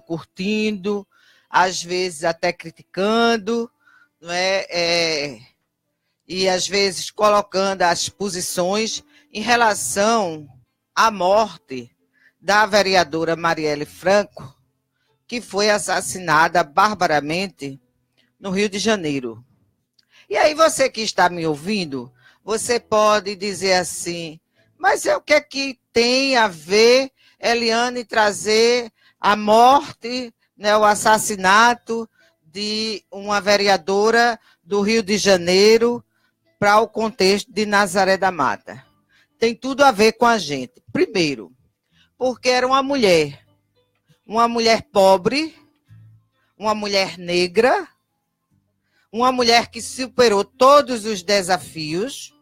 curtindo, às vezes até criticando, não é? E às vezes colocando as posições em relação à morte da vereadora Marielle Franco, que foi assassinada barbaramente no Rio de Janeiro. E aí você que está me ouvindo, você pode dizer assim, mas o que é que tem a ver, Eliane, trazer a morte, né, o assassinato de uma vereadora do Rio de Janeiro para o contexto de Nazaré da Mata? Tem tudo a ver com a gente. Primeiro, porque era uma mulher pobre, uma mulher negra, uma mulher que superou todos os desafios,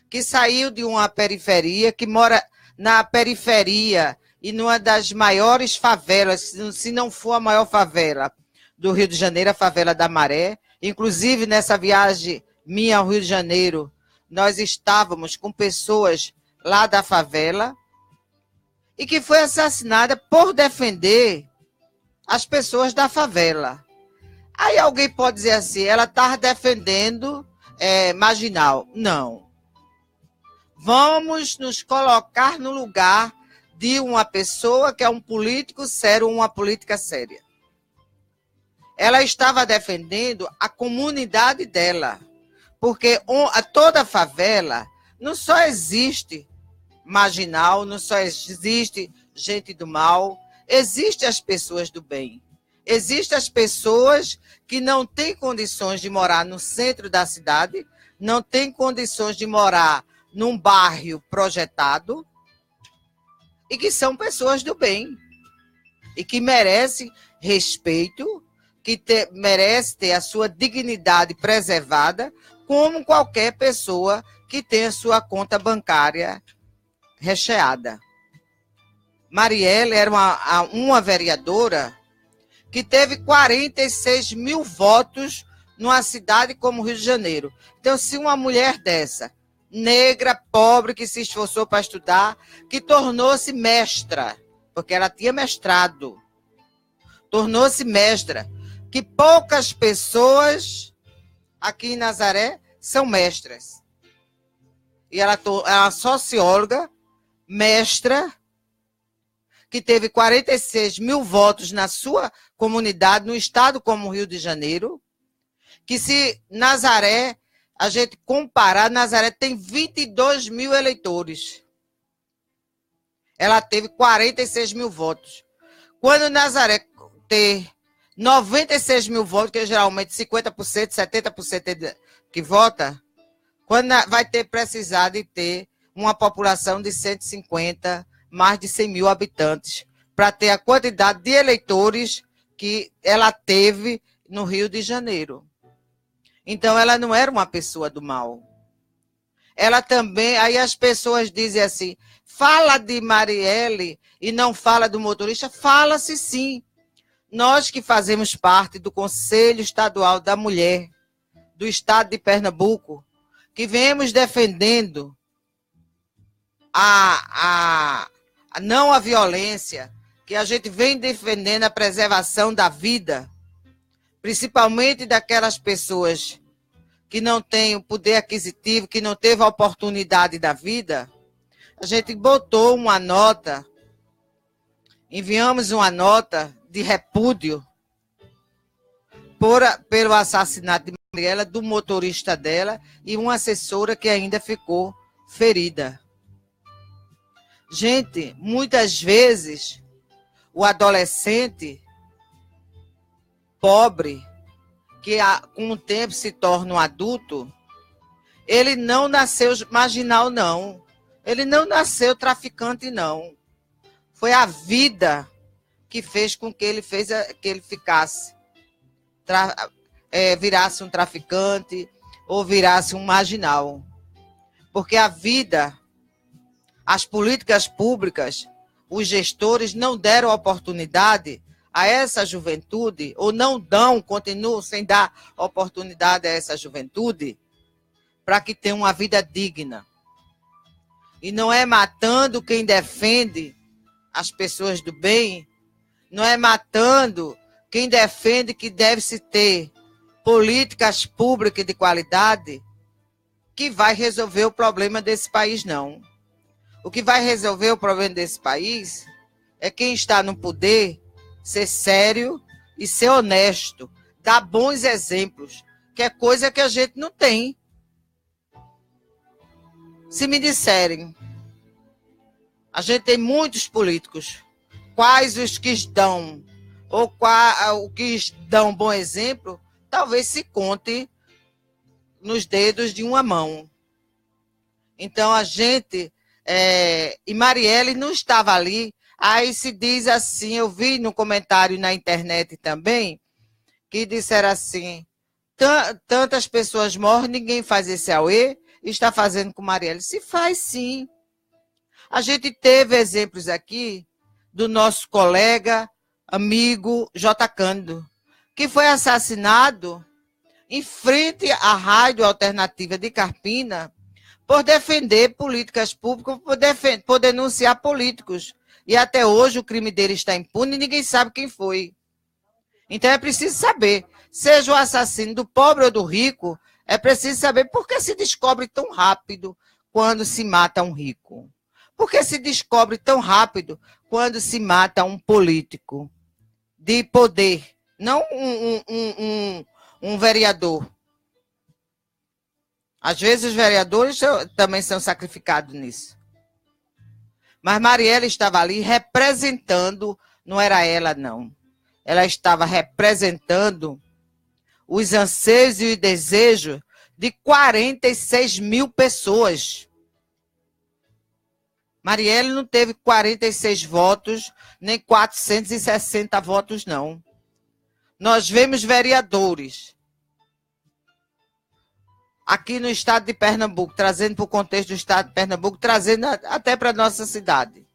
que saiu de uma periferia, que mora na periferia e numa das maiores favelas, se não for a maior favela do Rio de Janeiro, a favela da Maré. Inclusive, nessa viagem minha ao Rio de Janeiro, nós estávamos com pessoas lá da favela e que foi assassinada por defender as pessoas da favela. Aí alguém pode dizer assim, ela está defendendo marginal. Não. Vamos nos colocar no lugar de uma pessoa que é um político sério, uma política séria. Ela estava defendendo a comunidade dela, porque toda a favela não só existe marginal, não só existe gente do mal, existem as pessoas do bem. Existem as pessoas que não têm condições de morar no centro da cidade, não têm condições de morar num bairro projetado e que são pessoas do bem e que merecem respeito, que merece ter a sua dignidade preservada, como qualquer pessoa que tenha sua conta bancária recheada. Marielle era uma vereadora que teve 46 mil votos numa cidade como o Rio de Janeiro. Então, se uma mulher dessa, negra, pobre, que se esforçou para estudar, que tornou-se mestra, porque ela tinha mestrado, tornou-se mestra, que poucas pessoas aqui em Nazaré são mestras. E ela é uma socióloga, mestra, que teve 46 mil votos na sua comunidade, no estado como o Rio de Janeiro, que se Nazaré, a gente comparar, Nazaré tem 22 mil eleitores. Ela teve 46 mil votos. Quando Nazaré ter 96 mil votos, que é geralmente 50%, 70% que vota, quando vai ter precisar de ter uma população de 150, mais de 100 mil habitantes, para ter a quantidade de eleitores que ela teve no Rio de Janeiro. Então, ela não era uma pessoa do mal. Ela também, aí as pessoas dizem assim, fala de Marielle e não fala do motorista, fala-se sim. Nós que fazemos parte do Conselho Estadual da Mulher, do Estado de Pernambuco, que viemos defendendo não a violência, que a gente vem defendendo a preservação da vida, principalmente daquelas pessoas que não têm o poder aquisitivo, que não teve a oportunidade da vida, a gente botou uma nota, enviamos uma nota de repúdio pelo assassinato de Marielle, do motorista dela e uma assessora que ainda ficou ferida. Gente, muitas vezes o adolescente pobre, que com o tempo se torna um adulto, ele não nasceu marginal, não. Ele não nasceu traficante, não. Foi a vida que fez com que ele ficasse, virasse um traficante ou virasse um marginal. Porque a vida, as políticas públicas, os gestores não deram oportunidade a essa juventude, ou não dão, continuam sem dar oportunidade a essa juventude, para que tenha uma vida digna. E não é matando quem defende as pessoas do bem, não é matando quem defende que deve-se ter políticas públicas de qualidade que vai resolver o problema desse país, não. O que vai resolver o problema desse país é quem está no poder ser sério e ser honesto, dar bons exemplos, que é coisa que a gente não tem. Se me disserem, a gente tem muitos políticos, quais os que dão, ou o que dão bom exemplo, talvez se conte nos dedos de uma mão. Então, a gente... e Marielle não estava ali. Aí se diz assim, eu vi no comentário na internet também, que disseram assim, tantas pessoas morrem, ninguém faz esse auê, está fazendo com Marielle. Se faz, sim. A gente teve exemplos aqui do nosso colega, amigo J. Cândido, que foi assassinado em frente à Rádio Alternativa de Carpina por defender políticas públicas, por denunciar políticos. E até hoje o crime dele está impune e ninguém sabe quem foi. Então é preciso saber, seja o assassino do pobre ou do rico, é preciso saber por que se descobre tão rápido quando se mata um rico. Por que se descobre tão rápido quando se mata um político de poder, não um vereador. Às vezes os vereadores também são sacrificados nisso. Mas Marielle estava ali representando, não era ela, não. Ela estava representando os anseios e o desejo de 46 mil pessoas. Marielle não teve 46 votos, nem 460 votos, não. Nós vemos vereadores aqui no estado de Pernambuco, trazendo para o contexto do estado de Pernambuco, trazendo até para a nossa cidade,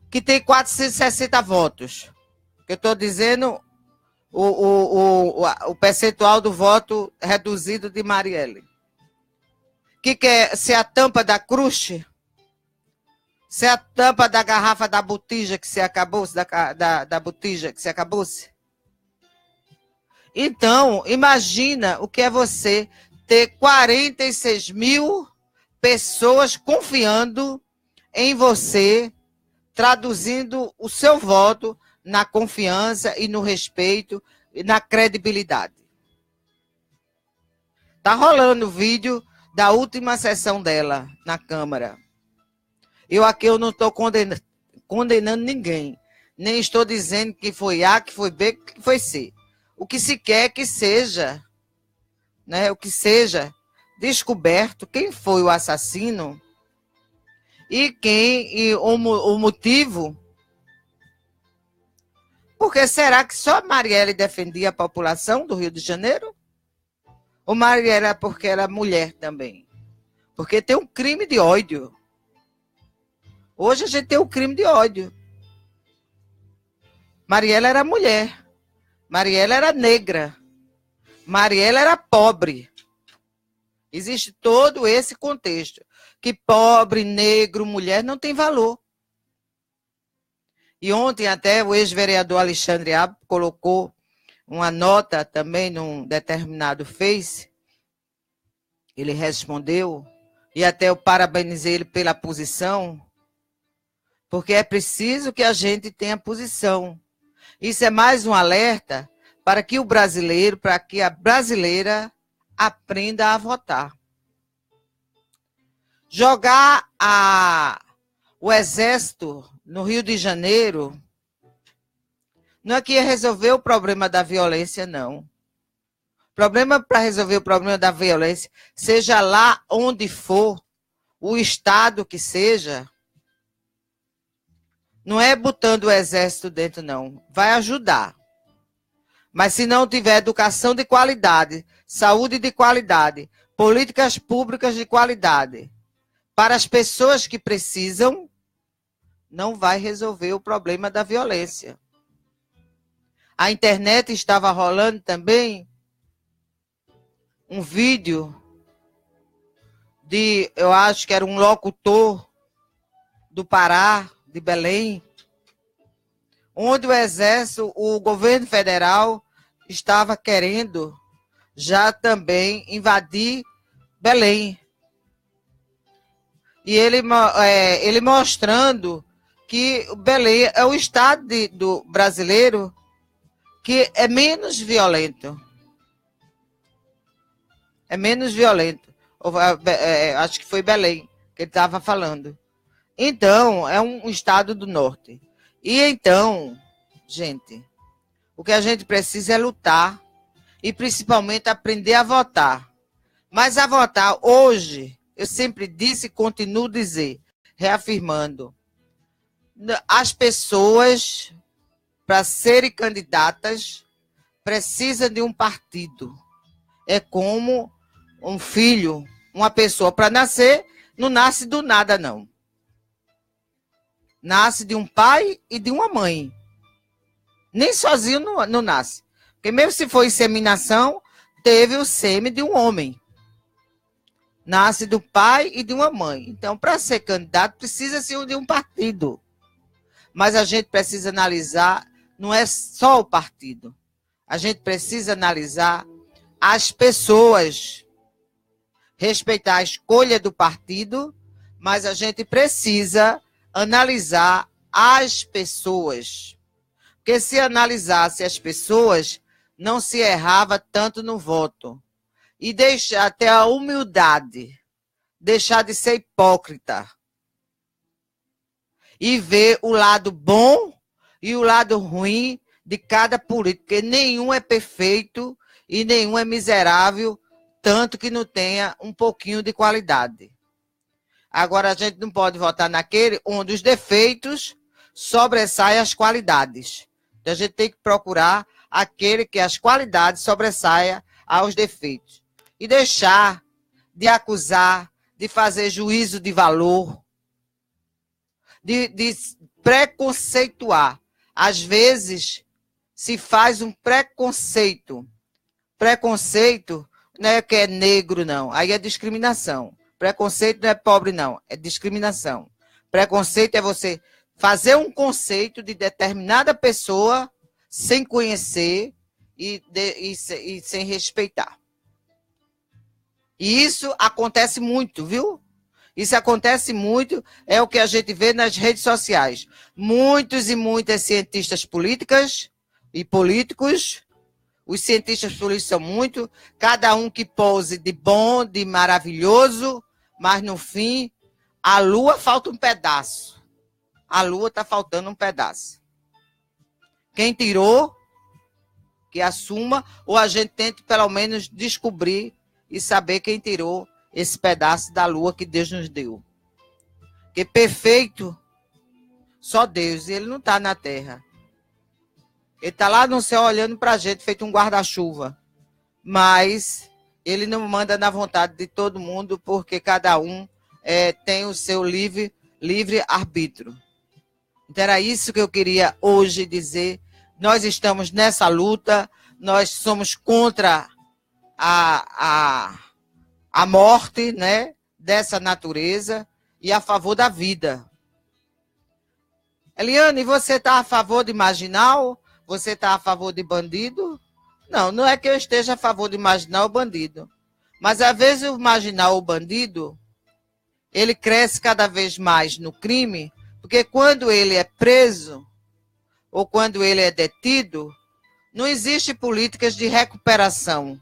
que tem 460 votos. Eu estou dizendo o percentual do voto reduzido de Marielle. Que quer ser a tampa da crush? Ser a tampa da garrafa da botija que se acabou, da botija que se acabou-se? Então, imagina o que é você ter 46 mil pessoas confiando em você, traduzindo o seu voto na confiança e no respeito e na credibilidade. Está rolando o vídeo da última sessão dela na Câmara. Eu não estou condenando ninguém, nem estou dizendo que foi A, que foi B, que foi C. O que se quer que seja, né, o que seja descoberto quem foi o assassino e o motivo. Porque será que só Marielle defendia a população do Rio de Janeiro? Ou Marielle era porque era mulher também? Porque tem um crime de ódio. Hoje a gente tem um crime de ódio. Marielle era mulher. Marielle era negra. Marielle era pobre. Existe todo esse contexto. Que pobre, negro, mulher não tem valor. E ontem até o ex-vereador Alexandre Abo colocou uma nota também num determinado Face. Ele respondeu, e até eu parabenizei ele pela posição, porque é preciso que a gente tenha posição. Isso é mais um alerta para que o brasileiro, para que a brasileira aprenda a votar. Jogar o exército no Rio de Janeiro não é que ia resolver o problema da violência, não. O problema para resolver o problema da violência, seja lá onde for, o estado que seja, não é botando o exército dentro, não. Vai ajudar. Mas se não tiver educação de qualidade, saúde de qualidade, políticas públicas de qualidade, para as pessoas que precisam, não vai resolver o problema da violência. A internet estava rolando também um vídeo de, eu acho que era um locutor do Pará, de Belém, onde o Exército, o governo federal estava querendo já também invadir Belém. E ele mostrando que Belém é o estado do brasileiro que é menos violento. É menos violento. Acho que foi Belém que ele estava falando. Então, é um estado do norte. E então, gente, o que a gente precisa é lutar e principalmente aprender a votar. Mas a votar hoje, eu sempre disse e continuo a dizer, reafirmando, as pessoas, para serem candidatas, precisam de um partido. É como um filho, uma pessoa para nascer, não nasce do nada, não. Nasce de um pai e de uma mãe. Nem sozinho não nasce. Porque mesmo se for inseminação, teve o sêmen de um homem. Nasce do pai e de uma mãe. Então, para ser candidato, precisa-se de um partido. Mas a gente precisa analisar, não é só o partido. A gente precisa analisar as pessoas. Respeitar a escolha do partido, mas a gente precisa analisar as pessoas. Porque se analisasse as pessoas, não se errava tanto no voto. E deixar até a humildade, deixar de ser hipócrita. E ver o lado bom e o lado ruim de cada político. Porque nenhum é perfeito e nenhum é miserável, tanto que não tenha um pouquinho de qualidade. Agora, a gente não pode votar naquele onde os defeitos sobressaem as qualidades. Então, a gente tem que procurar aquele que as qualidades sobressaiam aos defeitos. E deixar de acusar, de fazer juízo de valor, de preconceituar. Às vezes, se faz um preconceito. Preconceito não é que é negro, não. Aí é discriminação. Preconceito não é pobre, não. É discriminação. Preconceito é você fazer um conceito de determinada pessoa sem conhecer e sem respeitar. E isso acontece muito, viu? Isso acontece muito, é o que a gente vê nas redes sociais. Muitos e muitas cientistas políticas e políticos. Os cientistas políticos são muito, cada um que pose de bom, de maravilhoso, mas no fim, a Lua falta um pedaço. A Lua está faltando um pedaço. Quem tirou, que assuma, ou a gente tente pelo menos descobrir e saber quem tirou esse pedaço da Lua que Deus nos deu. Porque perfeito, só Deus, e Ele não está na Terra. Ele está lá no céu olhando para a gente, feito um guarda-chuva. Mas ele não manda na vontade de todo mundo, porque cada um tem o seu livre arbítrio. Então era isso que eu queria hoje dizer. Nós estamos nessa luta, nós somos contra a morte, né, dessa natureza e a favor da vida. Eliane, você está a favor de marginal? Você está a favor de bandido? Não, não é que eu esteja a favor de marginal ou bandido. Mas, às vezes, o marginal ou bandido, ele cresce cada vez mais no crime, porque quando ele é preso ou quando ele é detido, não existe políticas de recuperação.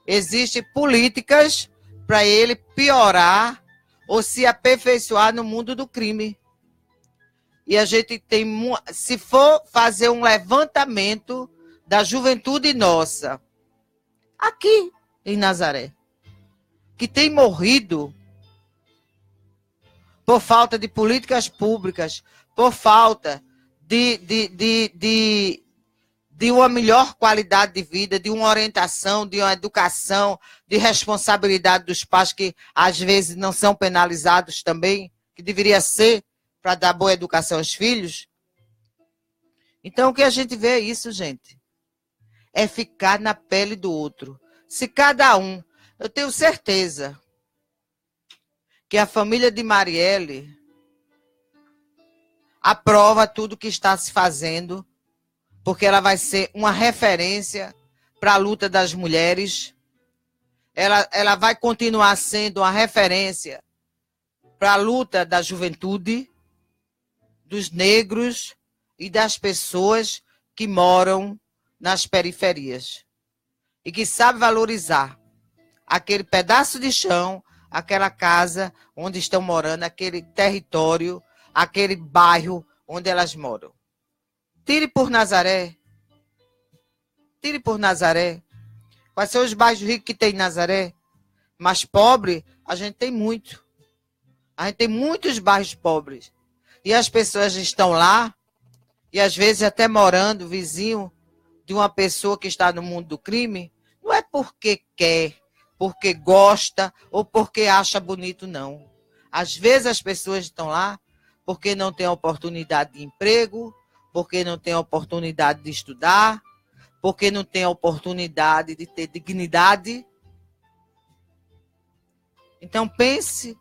Existem políticas para ele piorar ou se aperfeiçoar no mundo do crime. E a gente tem, se for fazer um levantamento da juventude nossa, aqui em Nazaré, que tem morrido por falta de políticas públicas, por falta de uma melhor qualidade de vida, de uma orientação, de uma educação, de responsabilidade dos pais, que às vezes não são penalizados também, que deveria ser, para dar boa educação aos filhos. Então, o que a gente vê é isso, gente. É ficar na pele do outro. Se cada um... Eu tenho certeza que a família de Marielle aprova tudo que está se fazendo porque ela vai ser uma referência para a luta das mulheres. Ela vai continuar sendo uma referência para a luta da juventude, dos negros e das pessoas que moram nas periferias e que sabe valorizar aquele pedaço de chão, aquela casa onde estão morando, aquele território, aquele bairro onde elas moram. Tire por Nazaré. Tire por Nazaré. Quais são os bairros ricos que tem em Nazaré? Mas pobre, a gente tem muito. A gente tem muitos bairros pobres. E as pessoas estão lá, e às vezes até morando vizinho de uma pessoa que está no mundo do crime, não é porque quer, porque gosta ou porque acha bonito, não. Às vezes as pessoas estão lá porque não têm oportunidade de emprego, porque não têm oportunidade de estudar, porque não têm oportunidade de ter dignidade. Então pense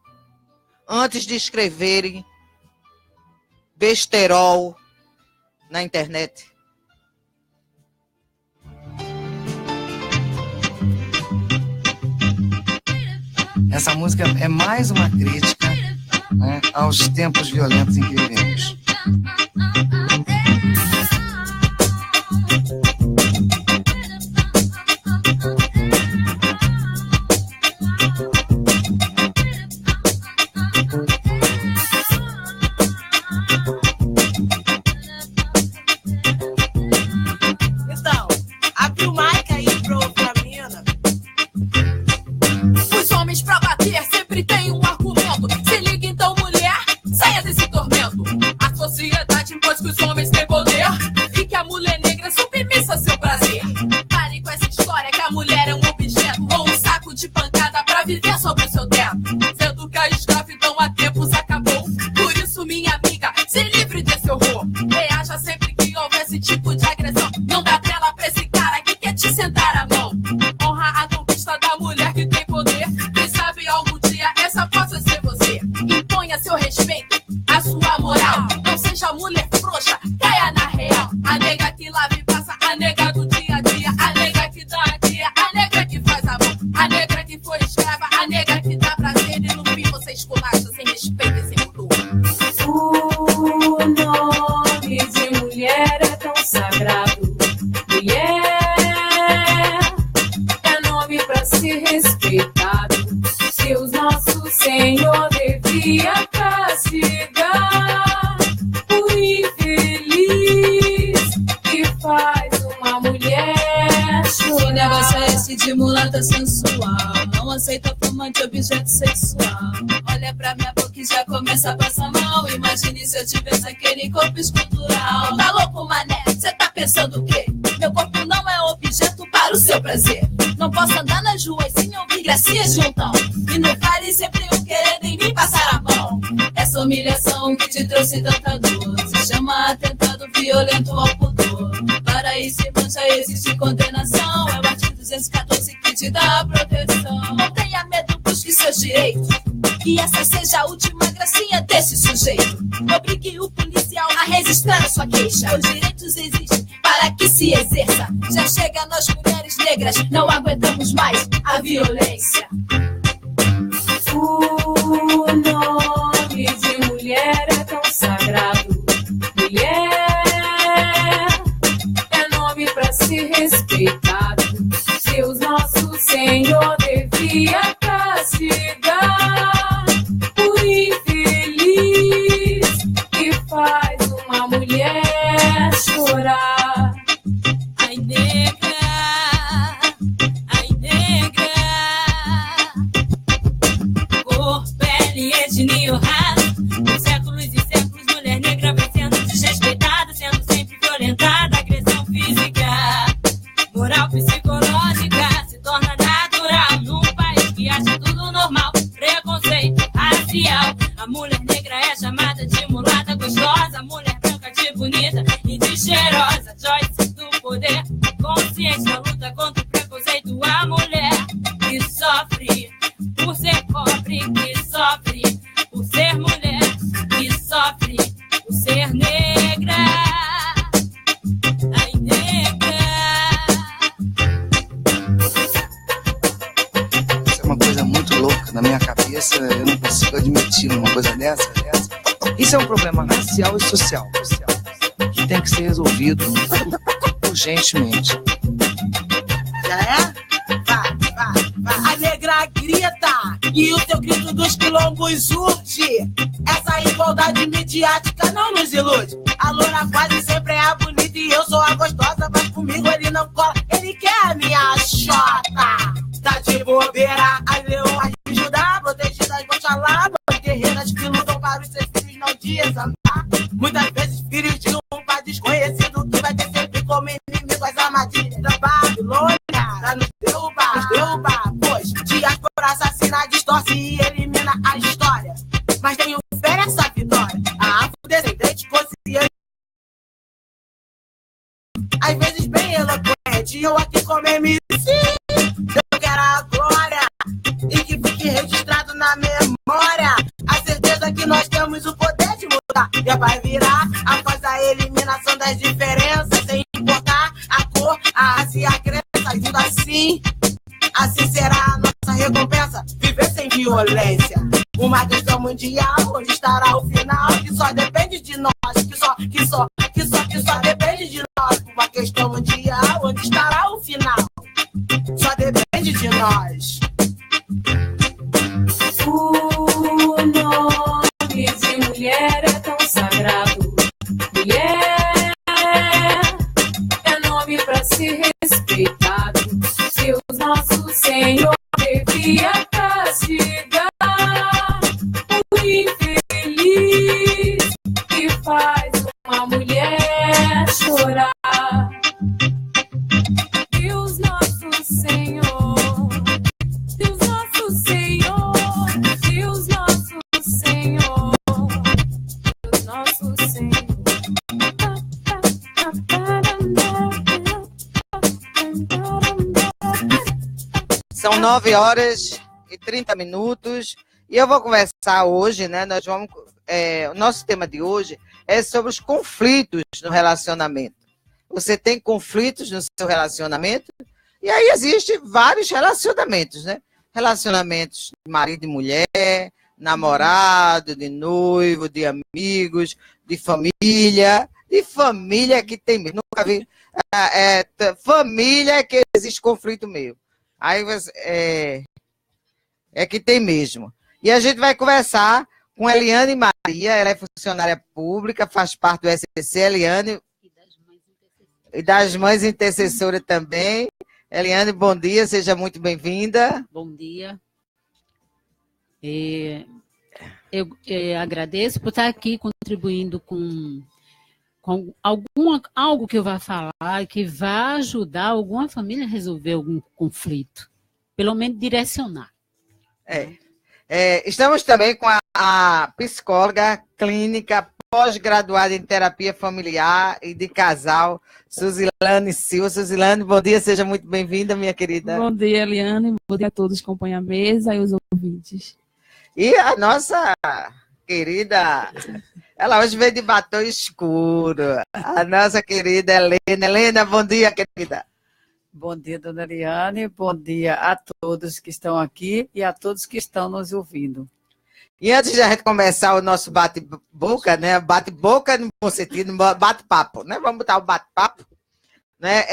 antes de escreverem besterol na internet. Essa música é mais uma crítica, né, aos tempos violentos em que vivemos. Então, abre o mic aí pro Flamina. Os homens pra bater sempre tem um argumento. Se liga então, mulher, saia desse tormento. A sociedade impôs que os homens têm poder e que a mulher negra é submissa a seu prazer. Pare com essa história que a mulher é um objeto ou um saco de pancada pra viver sobre o seu teto. Sendo que a escravidão há tempos acabou. Por isso, minha amiga, se livre desse horror. Reaja sempre que houver esse tipo de agressão. Não dá tela pra esse cara que quer te sentar a mão. Honra a conquista da mulher que tem poder. Quem sabe algum dia essa possa ser você. Imponha seu respeito, a sua moral. Não seja mulher frouxa, caia na real. A nega que lava e passa, a nega do dia a dia. A nega que dá a dia, a nega que faz amor. A negra que foi escrava, a nega que dá prazer. E no fim você esculacha sem respeito e sem pudor. O nome de mulher é tão sagrado. Mulher é nome pra ser respeitado. Deus nosso Senhor devia castigar o infeliz que faz uma mulher chorar. Que negócio é esse de mulata sensual? Não aceita fama de objeto sexual. Olha pra minha boca e já começa a passar mal. Imagine se eu tivesse aquele corpo escultural. Tá louco, mané? Cê tá pensando o quê? Meu corpo não é objeto para o seu prazer. Não posso andar nas ruas sem ouvir gracinhas de um tom. E no baile sempre um querendo em mim passar a mão. Essa humilhação que te trouxe tanta dor se chama atentado violento ao pudor. Para isso e mancha existe condenação. É o artigo 214 que te dá a proteção. Não tenha medo, busque seus direitos. Que essa seja a última gracinha desse sujeito. Obrigue o policial a registrar a sua queixa. Os direitos existem para que se exerça. Já chega nós mulheres negras, não aguentamos mais a violência. O nome de mulher é tão sagrado. Mulher é nome pra ser respeitado. Deus nosso Senhor devia castigar o infeliz que faz uma mulher chorar. Ai, negra, ai, negra. Cor, pele, etnia ou raça. Por séculos e séculos, mulher negra vem sendo desrespeitada, sendo sempre violentada. Agressão física, moral, psicológica se torna natural num país que acha tudo normal. Preconceito racial. A mulher negra é chamada de mulata gostosa, mulher branca de bonita e de cheirosa. Joyce do poder, consciente na luta contra o preconceito. A mulher que sofre por ser pobre, que sofre por ser mulher, que sofre por ser negra. Ai, cabeça, eu não consigo admitir uma coisa dessa. Isso é um problema racial e social que tem que ser resolvido urgentemente. Já é? Vai. A negra grita e o teu grito dos quilombos urge. Essa igualdade midiática não nos ilude. A loura quase sempre é a bonita e eu sou a gostosa, mas comigo ele não cola. Ele quer a minha xota. Tá de bobeira, as leoas de Judá, protegidas vão xalá, guerreiras que lutam para os seus filhos não desamar. Muitas vezes filhos de um pai desconhecido que vai ter sempre como inimigo as armadilhas da Babilônia. Pra nos derrubar, pois diáspora assassina, distorce e elimina a história. Mas nenhum fere essa vitória. A afrodescendente consciente, às vezes bem eloquente, eu aqui como MC, eu quero a glória e que fique registrado na memória a certeza que nós temos o poder de mudar. E vai virar após a eliminação das diferenças, sem importar a cor, a raça e a crença. Agindo assim será a nossa recompensa. Viver sem violência. Uma questão mundial, onde estará o final? Que só depende de nós. Que só depende de nós. Uma questão mundial, onde estará o final? Só depende de nós. O nome de mulher é tão sagrado. Mulher é nome pra se respeitado. Deus nosso Senhor devia castigar o infeliz que faz uma mulher chorar. Deus nosso Senhor, Deus nosso Senhor, Deus nosso Senhor, Deus nosso Senhor. São 9h30 e eu vou conversar hoje, né? O nosso tema de hoje é sobre os conflitos no relacionamento. Você tem conflitos no seu relacionamento? E aí existem vários relacionamentos, né? Relacionamentos de marido e mulher, namorado, de noivo, de amigos, de família. De família que tem mesmo. Nunca vi. Família que existe conflito mesmo. Aí é que tem mesmo. E a gente vai conversar com Eliane Maria, ela é funcionária pública, faz parte do SCC, Eliane. E das mães intercessoras também. Eliane, bom dia, seja muito bem-vinda. Bom dia. Eu agradeço por estar aqui contribuindo com algo que eu vá falar, que vá ajudar alguma família a resolver algum conflito. Pelo menos direcionar. Estamos também com a psicóloga clínica pós-graduada em terapia familiar e de casal, Suzilane Silva. Suzilane, bom dia, seja muito bem-vinda, minha querida. Bom dia, Eliane. Bom dia a todos que acompanham a mesa e os ouvintes. E a nossa querida, ela hoje veio de batom escuro, a nossa querida Helena. Helena, bom dia, querida. Bom dia, dona Eliane. Bom dia a todos que estão aqui e a todos que estão nos ouvindo. E antes de a gente começar o nosso bate-boca, né? Bate-boca no bom sentido, bate-papo, né? Vamos botar o bate-papo, né?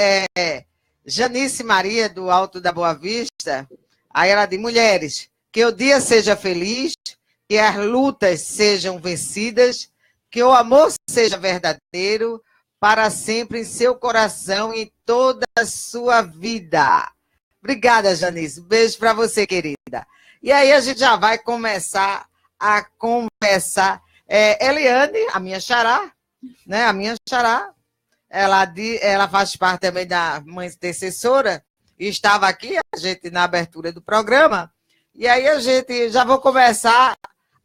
Janice Maria, do Alto da Boa Vista, aí ela diz: mulheres, que o dia seja feliz, que as lutas sejam vencidas, que o amor seja verdadeiro, para sempre em seu coração e em toda a sua vida. Obrigada, Janice. Beijo para você, querida. E aí a gente já vai começar a conversar. Eliane, a minha xará, né? A minha xará, ela faz parte também da mãe intercessora e estava aqui, a gente, na abertura do programa. E aí a gente já vou começar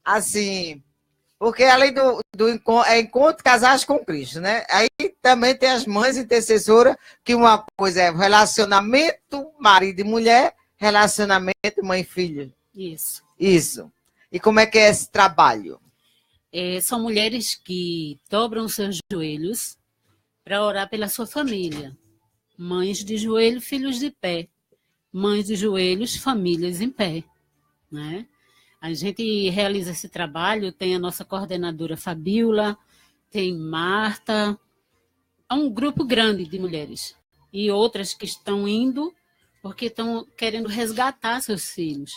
assim, porque além do encontro casais com Cristo, né? Aí também tem as mães intercessoras, que uma coisa é relacionamento marido e mulher, relacionamento mãe e filho. Isso. E como é que é esse trabalho? São mulheres que dobram seus joelhos para orar pela sua família. Mães de joelho, filhos de pé. Mães de joelhos, famílias em pé. Né? A gente realiza esse trabalho, tem a nossa coordenadora Fabíola, tem Marta, é um grupo grande de mulheres. E outras que estão indo porque estão querendo resgatar seus filhos.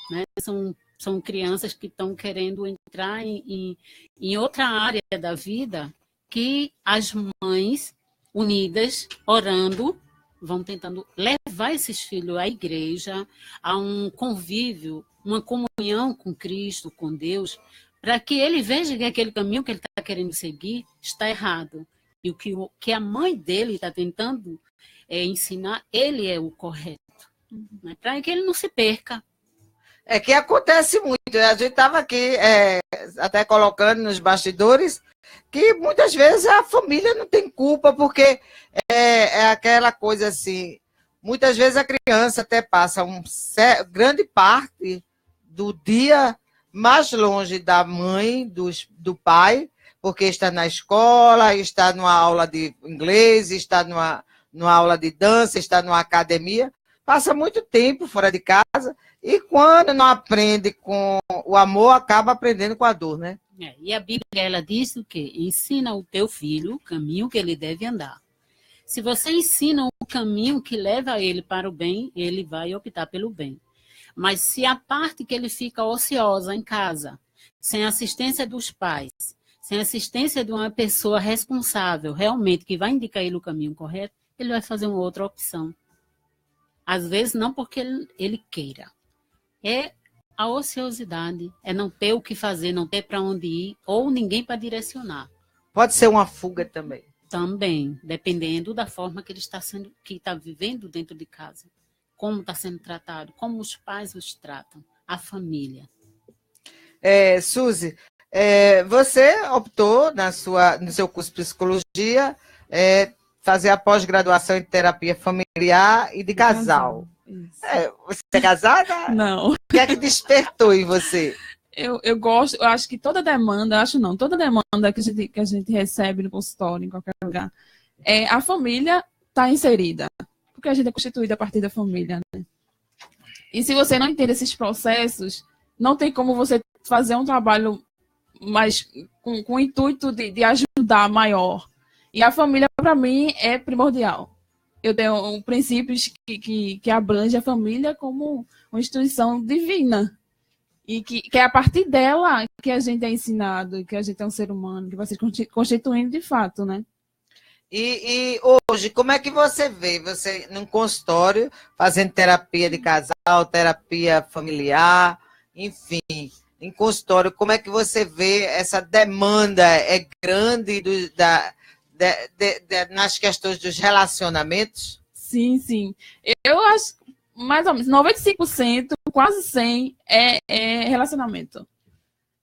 Né? São crianças que estão querendo entrar em outra área da vida que as mães unidas, orando, vão tentando levar esses filhos à igreja, a um convívio, uma comunhão com Cristo, com Deus, para que ele veja que aquele caminho que ele está querendo seguir está errado. E o que a mãe dele está tentando ensinar, ele é o correto. Né? Para que ele não se perca. É que acontece muito. A gente estava aqui até colocando nos bastidores que muitas vezes a família não tem culpa, porque é aquela coisa assim, muitas vezes a criança até passa grande parte do dia mais longe da mãe, do pai, porque está na escola, está numa aula de inglês, está numa aula de dança, está numa academia, passa muito tempo fora de casa, e quando não aprende com o amor, acaba aprendendo com a dor, né? E a Bíblia, ela diz o quê? Ensina o teu filho o caminho que ele deve andar. Se você ensina o caminho que leva ele para o bem, ele vai optar pelo bem. Mas se a parte que ele fica ociosa em casa, sem assistência dos pais, sem assistência de uma pessoa responsável, realmente, que vai indicar ele o caminho correto, ele vai fazer uma outra opção. Às vezes, não porque ele queira. É a ociosidade, é não ter o que fazer, não ter para onde ir, ou ninguém para direcionar. Pode ser uma fuga também. Também, dependendo da forma que ele está vivendo dentro de casa. Como está sendo tratado, como os pais os tratam, a família. Suzy, você optou no seu curso de psicologia fazer a pós-graduação em terapia familiar e de casal. Você é casada? Não. O que é que despertou em você? Eu gosto, eu acho que toda demanda que a gente recebe no consultório, em qualquer lugar, a família está inserida, porque a gente é constituída a partir da família, né? E se você não entende esses processos, não tem como você fazer um trabalho mais com o intuito de ajudar maior. E a família, para mim, é primordial. Eu tenho princípios que abrange a família como uma instituição divina. E que é a partir dela que a gente é ensinado, que a gente é um ser humano, que vai se constituindo de fato, né? E hoje, como é que você vê? Você num consultório, fazendo terapia de casal, terapia familiar, enfim, em consultório, como é que você vê essa demanda? É grande nas questões dos relacionamentos? Sim, sim. Eu acho mais ou menos 95%, quase 100% é relacionamento.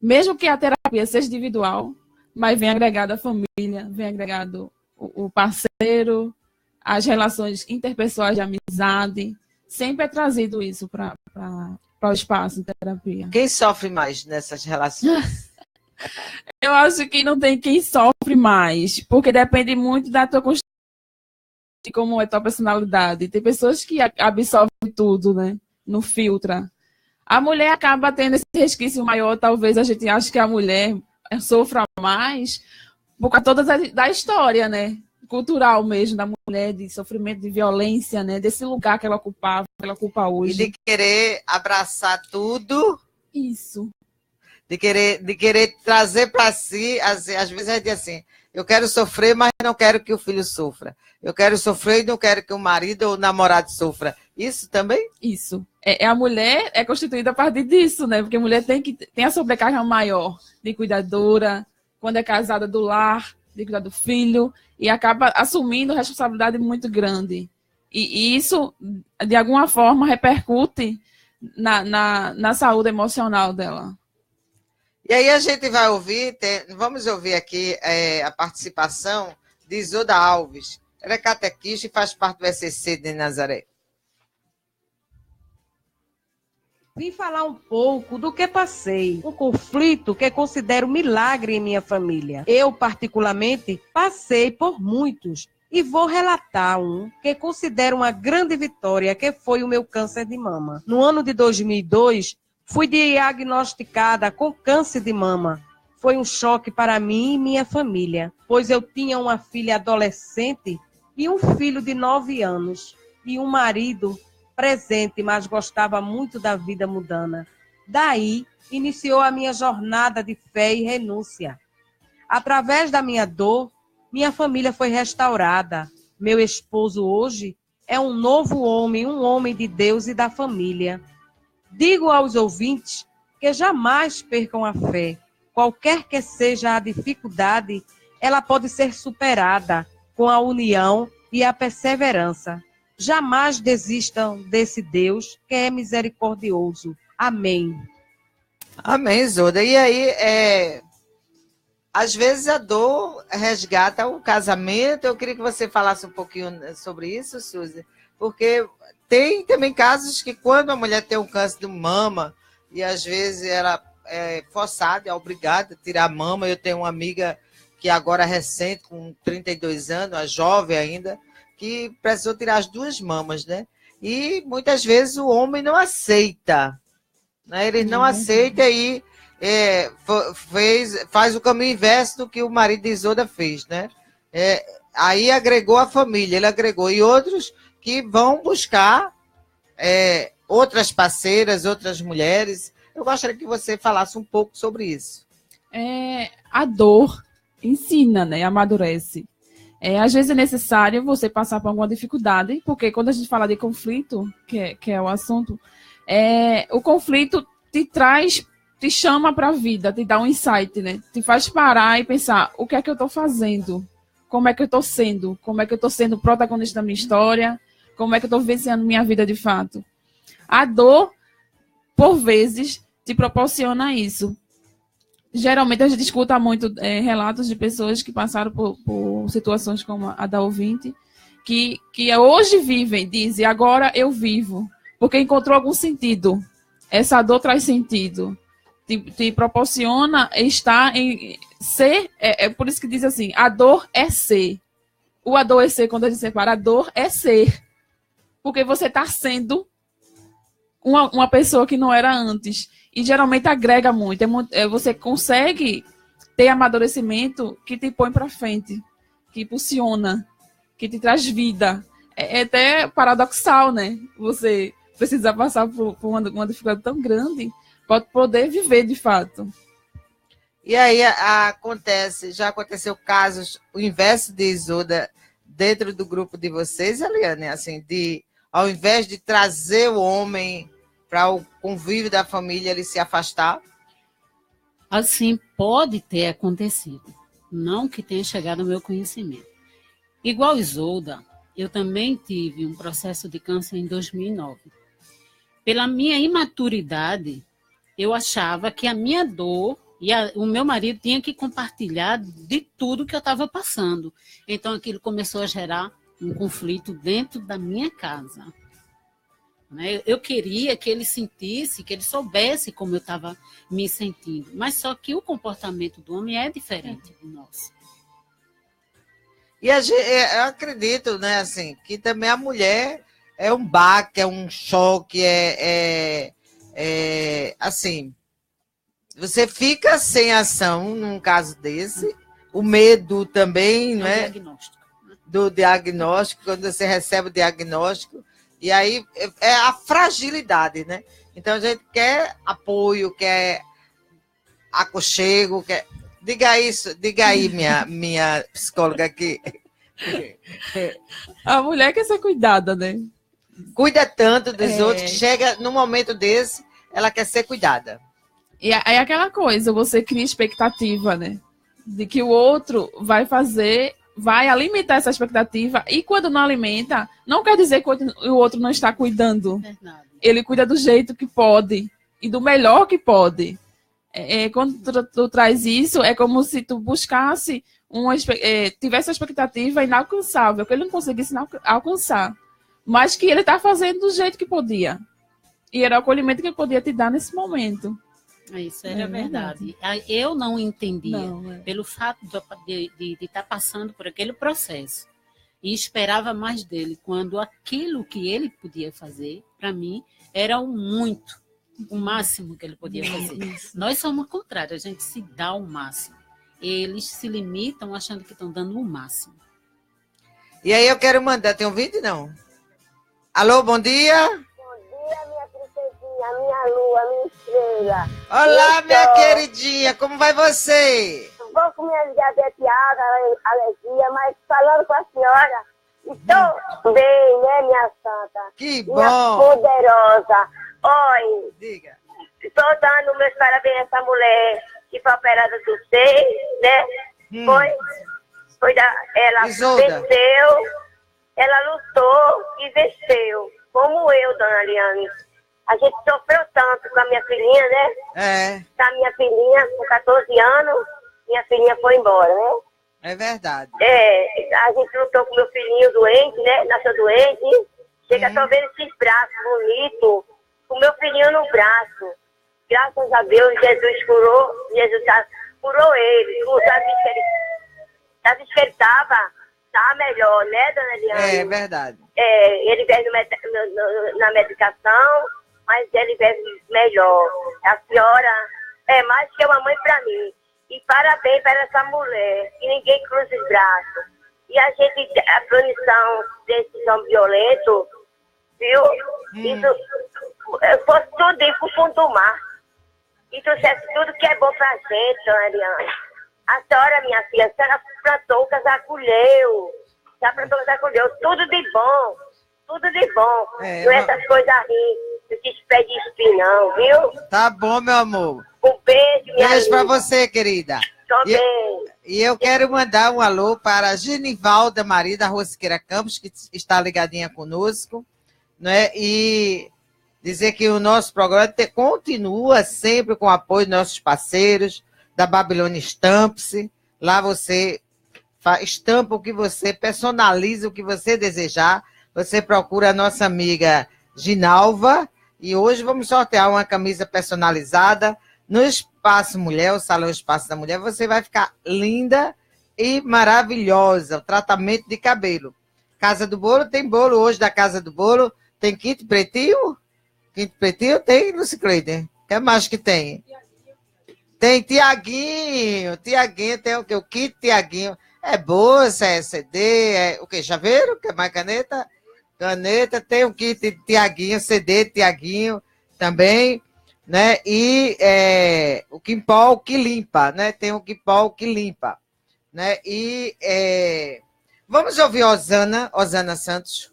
Mesmo que a terapia seja individual, mas vem agregado a família, vem agregado o parceiro, as relações interpessoais de amizade. Sempre é trazido isso para o espaço de terapia. Quem sofre mais nessas relações? Eu acho que não tem quem sofre mais, porque depende muito da tua constituição, de como é a tua personalidade. Tem pessoas que absorvem tudo, né? Não filtra. A mulher acaba tendo esse resquício maior, talvez a gente ache que a mulher sofra mais por causa toda da história, né? Cultural mesmo, da mulher, de sofrimento, de violência, né? Desse lugar que ela ocupava, que ela ocupa hoje. E de querer abraçar tudo. Isso. De querer trazer para si, às vezes é de assim, eu quero sofrer, mas não quero que o filho sofra. Eu quero sofrer e não quero que o marido ou o namorado sofra. Isso também? Isso. A mulher é constituída a partir disso, né? Porque a mulher tem a sobrecarga maior de cuidadora, quando é casada do lar, de cuidar do filho, e acaba assumindo responsabilidade muito grande. E isso, de alguma forma, repercute na saúde emocional dela. E aí a gente vai ouvir, vamos ouvir aqui a participação de Isolda Alves. Ela é catequista e faz parte do ECC de Nazaré. Vim falar um pouco do que passei, um conflito que considero milagre em minha família. Eu, particularmente, passei por muitos e vou relatar um que considero uma grande vitória, que foi o meu câncer de mama. No ano de 2002, Fui diagnosticada com câncer de mama. Foi um choque para mim e minha família, pois eu tinha uma filha adolescente e um filho de 9 anos, e um marido presente, mas gostava muito da vida mundana. Daí, iniciou a minha jornada de fé e renúncia. Através da minha dor, minha família foi restaurada. Meu esposo hoje é um novo homem, um homem de Deus e da família. Digo aos ouvintes que jamais percam a fé. Qualquer que seja a dificuldade, ela pode ser superada com a união e a perseverança. Jamais desistam desse Deus que é misericordioso. Amém. Amém, Isolda. E aí, às vezes a dor resgata o casamento. Eu queria que você falasse um pouquinho sobre isso, Suzy, porque tem também casos que quando a mulher tem um câncer de mama e às vezes ela é forçada, é obrigada a tirar a mama. Eu tenho uma amiga que agora é recente, com 32 anos, a jovem ainda, que precisou tirar as 2 mamas, né? E muitas vezes o homem não aceita, né? Ele não aceita e faz o caminho inverso do que o marido de Isolda fez, né? Aí agregou a família, ele agregou, e outros que vão buscar outras parceiras, outras mulheres. Eu gostaria que você falasse um pouco sobre isso. A dor ensina, né? Amadurece. Às vezes é necessário você passar por alguma dificuldade, porque quando a gente fala de conflito, que é o assunto, o conflito te chama para a vida, te dá um insight, né? Te faz parar e pensar, o que é que eu estou fazendo? Como é que eu estou sendo? Como é que eu estou sendo protagonista da minha história? Como é que eu estou vivenciando minha vida de fato? A dor, por vezes, te proporciona isso. Geralmente a gente escuta muito relatos de pessoas que passaram por situações como a da ouvinte, que hoje vivem, dizem, agora eu vivo, porque encontrou algum sentido. Essa dor traz sentido. Te proporciona estar em ser, por isso que diz assim, a dor é ser. O adoecer, quando a gente separa, a dor é ser. Porque você está sendo uma pessoa que não era antes. E geralmente agrega muito. Você consegue ter amadurecimento que te põe para frente, que impulsiona, que te traz vida. É até paradoxal, né? Você precisa passar por uma dificuldade tão grande para poder viver de fato. E aí já aconteceu casos, o inverso de Isolda, dentro do grupo de vocês, Eliane, assim, ao invés de trazer o homem para o convívio da família, ele se afastar? Assim, pode ter acontecido. Não que tenha chegado ao meu conhecimento. Igual Isolda, eu também tive um processo de câncer em 2009. Pela minha imaturidade, eu achava que a minha dor e o meu marido tinha que compartilhar de tudo que eu estava passando. Então, aquilo começou a gerar um conflito dentro da minha casa. Eu queria que ele sentisse, que ele soubesse como eu estava me sentindo. Mas só que o comportamento do homem é diferente do nosso. E eu acredito, né, assim, que também a mulher é um baque, é um choque, assim, você fica sem ação num caso desse, o medo também, né? Do diagnóstico, quando você recebe o diagnóstico. E aí é a fragilidade, né? Então a gente quer apoio, quer aconchego, quer... Diga aí, minha psicóloga aqui. A mulher quer ser cuidada, né? Cuida tanto dos outros, que chega num momento desse, ela quer ser cuidada. E é aquela coisa, você cria expectativa, né? De que o outro vai alimentar essa expectativa, e quando não alimenta, não quer dizer que o outro não está cuidando. Verdade. Ele cuida do jeito que pode e do melhor que pode. Quando tu traz isso, é como se tu buscasse tivesse uma expectativa inalcançável, que ele não conseguisse alcançar, mas que ele está fazendo do jeito que podia. E era o acolhimento que ele podia te dar nesse momento. Isso era verdade. Eu não entendia, pelo fato de estar passando por aquele processo, e esperava mais dele, quando aquilo que ele podia fazer, para mim, era o muito. o máximo que ele podia fazer. Nós somos o contrário, a gente se dá o máximo. Eles se limitam achando que estão dando o máximo. E aí eu quero mandar, tem um vídeo não? Alô, bom dia. Bom dia, minha princesinha, minha lua, minha estrela. Olá, minha queridinha, como vai você? Vou com minha diabetes alta, alergia, mas falando com a senhora, estou bem, né, minha santa? Que Minha bom. poderosa. Oi, Diga. estou dando meus parabéns a essa mulher que foi operada do seio, né? Ela Isolda. venceu, ela lutou e venceu, como eu, dona Liane. A gente sofreu tanto com a minha filhinha, né? É, A minha filhinha, com 14 anos, minha filhinha foi embora, né? é verdade. A gente lutou com meu filhinho doente, né? Nasceu doente. Chega, tô vendo esses braços bonitos, com meu filhinho no braço. Graças a Deus, Jesus curou, curou ele. Sabe que ele tá melhor, né, dona Eliane? É verdade. Ele veio na medicação, mas ele veio melhor. A senhora é mais que uma mãe para mim. E parabéns para essa mulher, que ninguém cruza os braços. E a punição desses homens violentos, viu? Isso fosse tudo ir pro fundo do mar. E trouxesse tudo que é bom pra gente, dona Eliane. A senhora, minha filha, a senhora plantou o casaculheu. Já plantou o casaculheu. Tudo de bom. Tudo de bom. Não essas coisas aí, esses pés de espinho, não, viu? Tá bom, meu amor. Um beijo, minha Beijo pra linda. você, querida. Tô bem. E eu quero mandar um alô para a Genivalda Maria da Rua Siqueira Campos, que está ligadinha conosco, né? E dizer que o nosso programa continua sempre com o apoio dos nossos parceiros, da Babilônia Estampe-se. Lá você estampa o que você, personaliza o que você desejar. Você procura a nossa amiga Ginalva. E hoje vamos sortear uma camisa personalizada no Espaço Mulher, o Salão Espaço da Mulher. Você vai ficar linda e maravilhosa. O tratamento de cabelo. Casa do Bolo, tem bolo hoje da Casa do Bolo. Tem kit pretinho? Kit pretinho tem, Lucy Cleiton. O que mais que tem? Tem Tiaguinho. Tiaguinho tem o quê? O kit Tiaguinho. É bolsa, é CD, é o quê? Chaveiro? Quer mais caneta? Caneta, tem o kit Tiaguinho, CD Tiaguinho também, né? E o Quimpol que limpa, né? Tem o Quimpol que limpa, né? E vamos ouvir Osana Santos.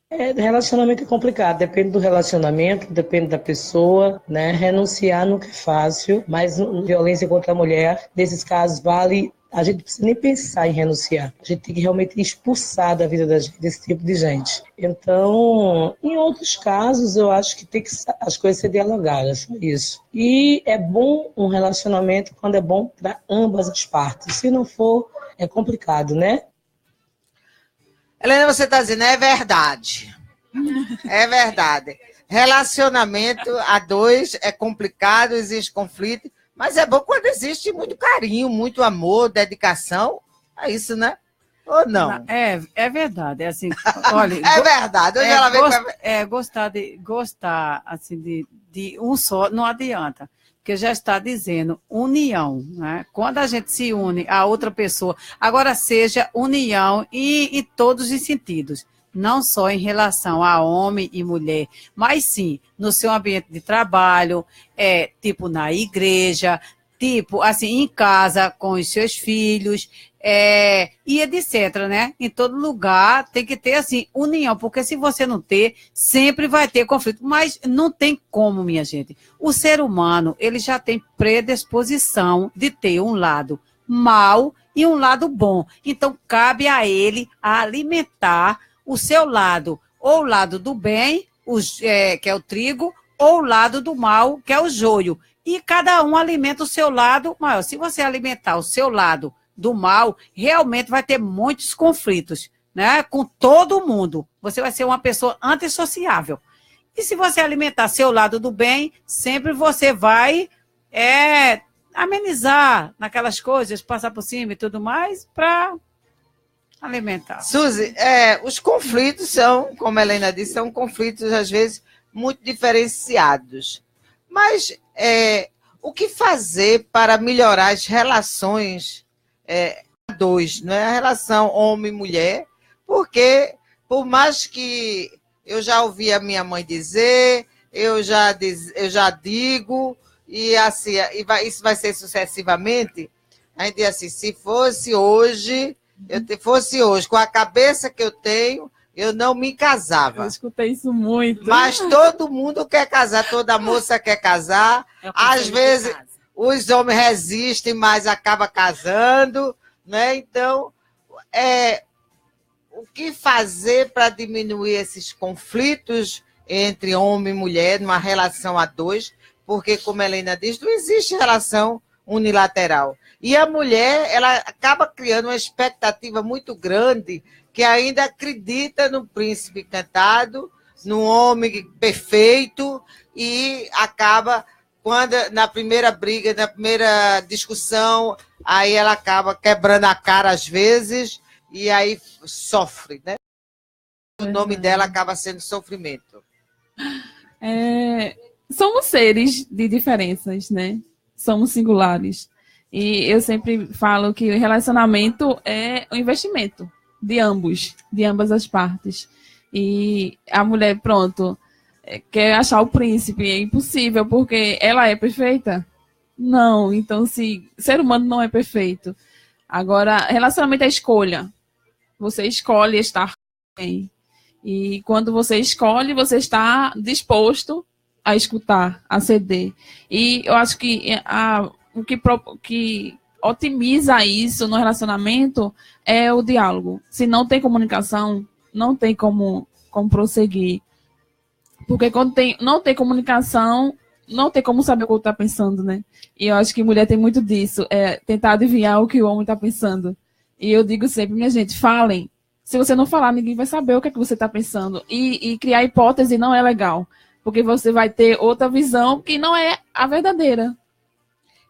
Relacionamento é complicado, depende do relacionamento, depende da pessoa, né? Renunciar nunca é fácil, mas violência contra a mulher, nesses casos vale. A gente não precisa nem pensar em renunciar. A gente tem que realmente expulsar da vida da gente desse tipo de gente. Então, em outros casos, eu acho que tem que as coisas ser dialogadas, só isso. E é bom um relacionamento quando é bom para ambas as partes. Se não for, é complicado, né? Helena, você está dizendo, é verdade. É verdade. Relacionamento a dois é complicado, existe conflito, mas é bom quando existe muito carinho, muito amor, dedicação. É isso, né? Ou não? É verdade. É assim, olha, é verdade. Hoje ela vem gostar assim, de um só, não adianta. Porque já está dizendo união, né? Quando a gente se une a outra pessoa, agora seja união em todos os sentidos. Não só em relação a homem e mulher, mas sim no seu ambiente de trabalho, tipo na igreja, tipo assim, em casa com os seus filhos, e etc, né? Em todo lugar tem que ter assim, união, porque se você não ter, sempre vai ter conflito, mas não tem como, minha gente. O ser humano, ele já tem predisposição de ter um lado mau e um lado bom. Então, cabe a ele alimentar o seu lado, ou o lado do bem, que é o trigo, ou o lado do mal, que é o joio. E cada um alimenta o seu lado maior. Se você alimentar o seu lado do mal, realmente vai ter muitos conflitos, né? Com todo mundo. Você vai ser uma pessoa antissociável. E se você alimentar seu lado do bem, sempre você vai amenizar naquelas coisas, passar por cima e tudo mais, para alimentar. Suzy, os conflitos são, como a Helena disse, são conflitos, às vezes, muito diferenciados. Mas o que fazer para melhorar as relações a dois, não é? A relação homem-mulher, porque por mais que eu já ouvi a minha mãe dizer, eu já digo, e assim, isso vai ser sucessivamente. A gente diz assim, se fosse hoje, com a cabeça que eu tenho, eu não me casava. Eu escutei isso muito. Mas todo mundo quer casar, toda moça quer casar. Às vezes os homens resistem, mas acaba casando, né? Então, o que fazer para diminuir esses conflitos entre homem e mulher numa relação a dois? Porque, como a Helena diz, não existe relação unilateral. E a mulher, ela acaba criando uma expectativa muito grande, que ainda acredita no príncipe encantado, no homem perfeito, e acaba, na primeira briga, na primeira discussão, aí ela acaba quebrando a cara às vezes, e aí sofre, né? O nome dela acaba sendo sofrimento. Somos seres de diferenças, né? Somos singulares. E eu sempre falo que o relacionamento é um investimento de ambas as partes. E a mulher, pronto, quer achar o príncipe, é impossível, porque ela é perfeita? Não, então se ser humano não é perfeito. Agora, relacionamento é escolha. Você escolhe estar com alguém. E quando você escolhe, você está disposto a escutar, a ceder. E eu acho que o que otimiza isso no relacionamento é o diálogo. Se não tem comunicação, não tem como prosseguir. Porque quando não tem comunicação, não tem como saber o que o outro está pensando, né? E eu acho que mulher tem muito disso, tentar adivinhar o que o homem está pensando. E eu digo sempre, minha gente, falem. Se você não falar, ninguém vai saber o que é que você está pensando. E criar hipótese não é legal, porque você vai ter outra visão que não é a verdadeira.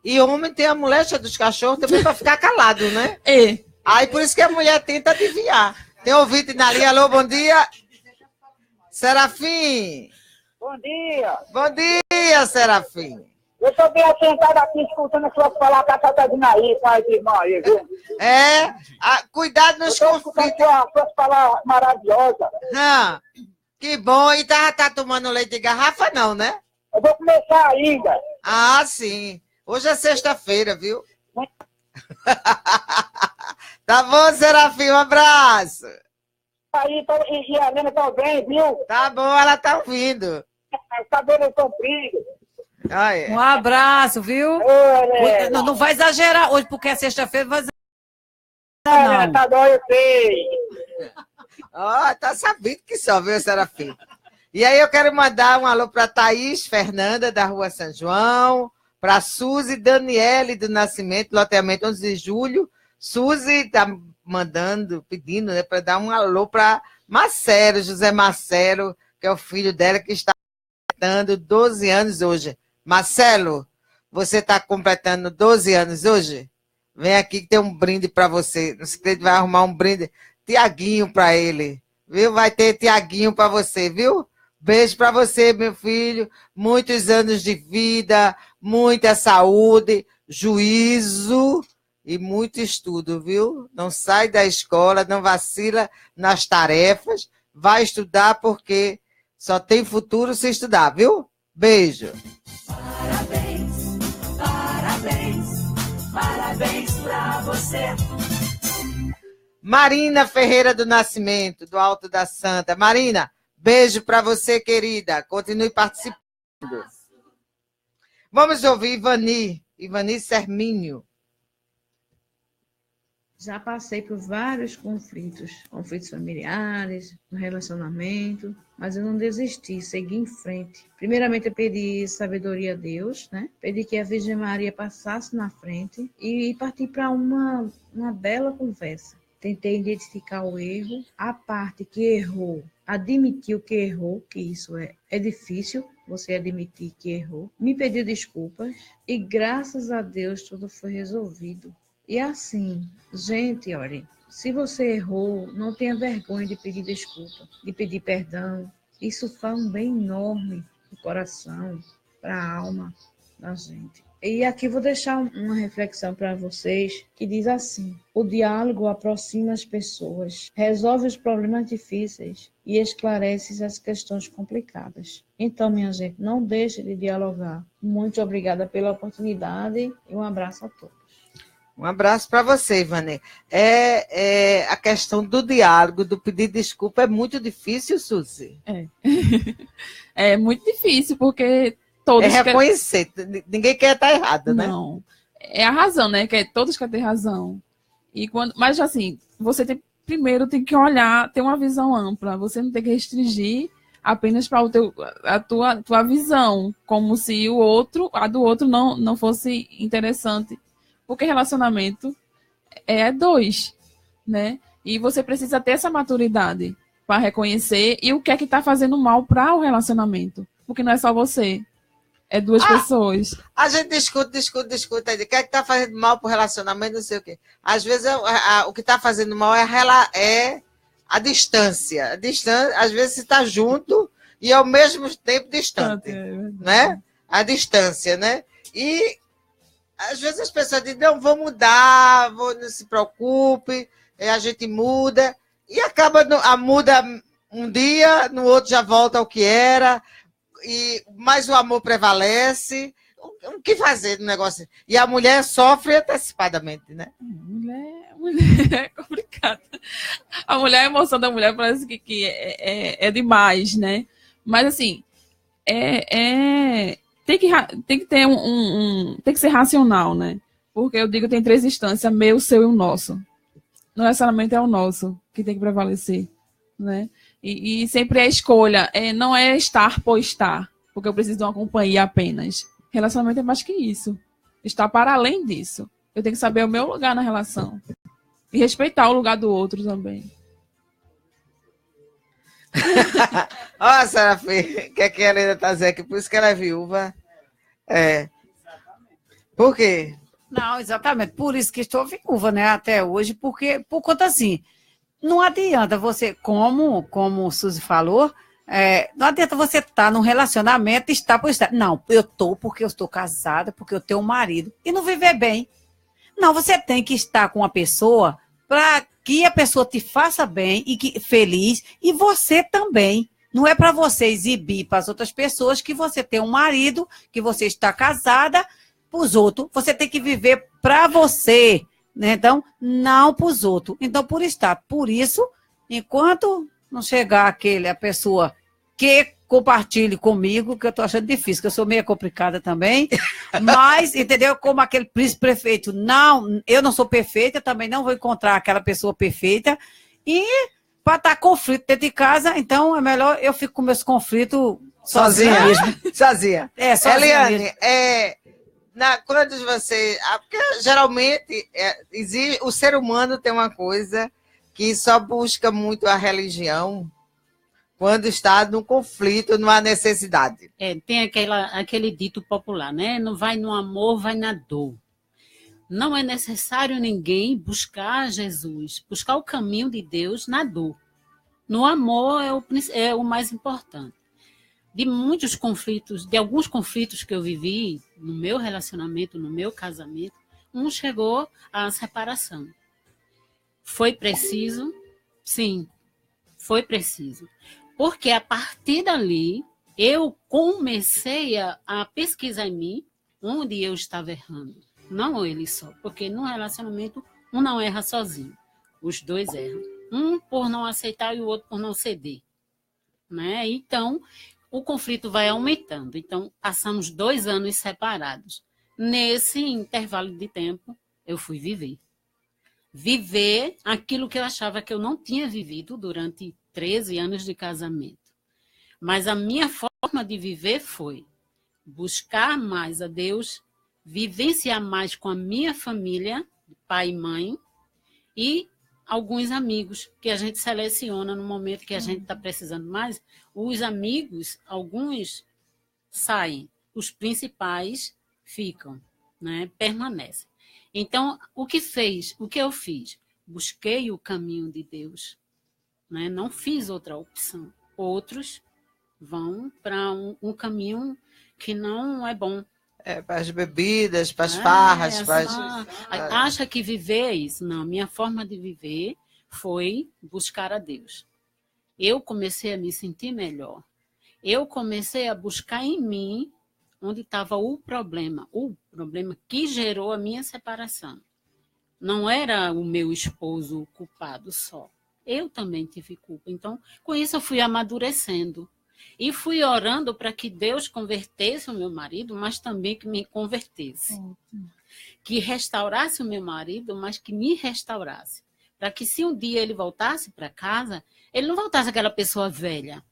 E o homem tem a moléstia dos cachorros também para ficar calado, né? É. Aí por isso que a mulher tenta adivinhar. Tem ouvinte na linha, alô, bom dia. Serafim. Bom dia. Bom dia, Serafim. Eu estou bem assentado aqui escutando as suas palavras catadinha aí, pai de irmã aí, viu? Cuidado nos conflitos. Suas palavras maravilhosas. Que bom. E tá tomando leite de garrafa, não, né? Eu vou começar ainda. Ah, sim. Hoje é sexta-feira, viu? Tá bom, Serafim, um abraço. Aí, e a Helena também, viu? Tá bom, ela tá ouvindo. Cabelo comprido. Um abraço, viu? Não vai exagerar hoje, porque é sexta-feira, vai exagerar. Não, tá bom, eu sei. Tá sabendo que só, viu, Serafim? E aí eu quero mandar um alô para Thaís Fernanda, da Rua São João, para Suzy Daniele do Nascimento, loteamento 11 de julho. Suzy tá pedindo, né, para dar um alô para Marcelo, José Marcelo, que é o filho dela, que está completando 12 anos hoje. Marcelo, você está completando 12 anos hoje? Vem aqui que tem um brinde para você. Não sei se vai arrumar um brinde. Tiaguinho para ele, viu? Vai ter Tiaguinho para você, viu? Beijo para você, meu filho. Muitos anos de vida, muita saúde, juízo e muito estudo, viu? Não sai da escola, não vacila nas tarefas. Vai estudar porque só tem futuro se estudar, viu? Beijo. Parabéns, parabéns, parabéns pra você. Marina Ferreira do Nascimento, do Alto da Santa. Marina, beijo para você, querida. Continue participando. Vamos ouvir Ivani Sermínio. Já passei por vários conflitos familiares, no relacionamento, mas eu não desisti, segui em frente. Primeiramente, eu pedi sabedoria a Deus, né? Pedi que a Virgem Maria passasse na frente e parti para uma bela conversa. Tentei identificar o erro, a parte que errou, admitiu que errou, que isso é difícil, você admitir que errou. Me pediu desculpas e, graças a Deus, tudo foi resolvido. E assim, gente, olha, se você errou, não tenha vergonha de pedir desculpa, de pedir perdão, Isso faz um bem enorme para o coração, para a alma da gente. E aqui vou deixar uma reflexão para vocês que diz assim: o diálogo aproxima as pessoas, resolve os problemas difíceis e esclarece as questões complicadas. Então, minha gente, não deixe de dialogar. Muito obrigada pela oportunidade e um abraço a todos. Um abraço para você, Ivane. A questão do diálogo, do pedir desculpa, é muito difícil, Suzy? É muito difícil, porque todos... É reconhecer, ninguém quer estar errado, né? Não, é a razão, né? Todos querem ter razão. Mas, assim, você primeiro tem que olhar, ter uma visão ampla. Você não tem que restringir apenas para a tua visão, como se a do outro não fosse interessante. Porque relacionamento é dois, né? E você precisa ter essa maturidade para reconhecer e o que é que está fazendo mal para o relacionamento. Porque não é só você, é duas pessoas. A gente discute, aí, o que é que está fazendo mal para o relacionamento, não sei o quê. Às vezes o que está fazendo mal é a distância. Às vezes você está junto e ao mesmo tempo distante, né? A distância, né? E às vezes as pessoas dizem, não, vou mudar, não se preocupe, a gente muda, e acaba, muda um dia, no outro já volta ao que era, mas o amor prevalece. O que fazer no negócio? E a mulher sofre antecipadamente, né? Mulher é complicado. A emoção da mulher parece que é demais, né? Mas, assim, tem que ter tem que ser racional, né? Porque eu digo, tem 3 instâncias, meu, seu e o nosso. No relacionamento é o nosso que tem que prevalecer, né? E sempre é escolha, não é estar por estar, porque eu preciso de uma companhia apenas. Relacionamento é mais que isso. Está para além disso. Eu tenho que saber o meu lugar na relação. E respeitar o lugar do outro também. Ó, Serafim, que a Helena está dizendo que por isso que ela é viúva. Por quê? Não, exatamente. Por isso que estou viúva, né, até hoje, porque, por conta assim, não adianta você, como o Suzy falou, não adianta você estar num relacionamento e estar por estar. Não, eu estou porque eu estou casada, porque eu tenho um marido, e não viver bem. Não, você tem que estar com uma pessoa para que a pessoa te faça bem e feliz, e você também. Não é para você exibir para as outras pessoas que você tem um marido, que você está casada, para os outros. Você tem que viver para você, né? Então, não para os outros. Então, por estar. Por isso, enquanto não chegar a pessoa que compartilhe comigo, que eu estou achando difícil, que eu sou meio complicada também, mas, entendeu? Como aquele príncipe perfeito. Não, eu não sou perfeita, também não vou encontrar aquela pessoa perfeita. E para estar conflito dentro de casa, então é melhor eu fico com meus conflitos sozinha mesmo. Sozinha. Sozinha Eliane, quando você... Porque geralmente o ser humano tem uma coisa que só busca muito a religião quando está num conflito, numa necessidade. Tem aquele dito popular, né? Não vai no amor, vai na dor. Não é necessário ninguém buscar Jesus, buscar o caminho de Deus na dor. No amor é o mais importante. De alguns conflitos que eu vivi no meu relacionamento, no meu casamento, chegou à separação. Foi preciso? Sim, foi preciso. Porque a partir dali, eu comecei a pesquisar em mim onde eu estava errando. Não ele só, porque no relacionamento, um não erra sozinho. Os dois erram. Um por não aceitar e o outro por não ceder. Né? Então, o conflito vai aumentando. Então, passamos 2 anos separados. Nesse intervalo de tempo, eu fui viver. Viver aquilo que eu achava que eu não tinha vivido durante 13 anos de casamento. Mas a minha forma de viver foi buscar mais a Deus, vivenciar mais com a minha família, pai e mãe, e alguns amigos que a gente seleciona no momento que a gente está precisando mais. Os amigos, alguns saem, os principais ficam, né? Permanecem. Então, o que eu fiz? Busquei o caminho de Deus, né? Não fiz outra opção. Outros vão para um caminho que não é bom. Para as bebidas, para as farras. Acha que viver é isso. Não, minha forma de viver foi buscar a Deus. Eu comecei a me sentir melhor. Eu comecei a buscar em mim onde estava o problema que gerou a minha separação. Não era o meu esposo o culpado só. Eu também tive culpa. Então, com isso eu fui amadurecendo. E fui orando para que Deus convertesse o meu marido, mas também que me convertesse. Que restaurasse o meu marido, mas que me restaurasse. Para que se um dia ele voltasse para casa, ele não voltasse aquela pessoa velha.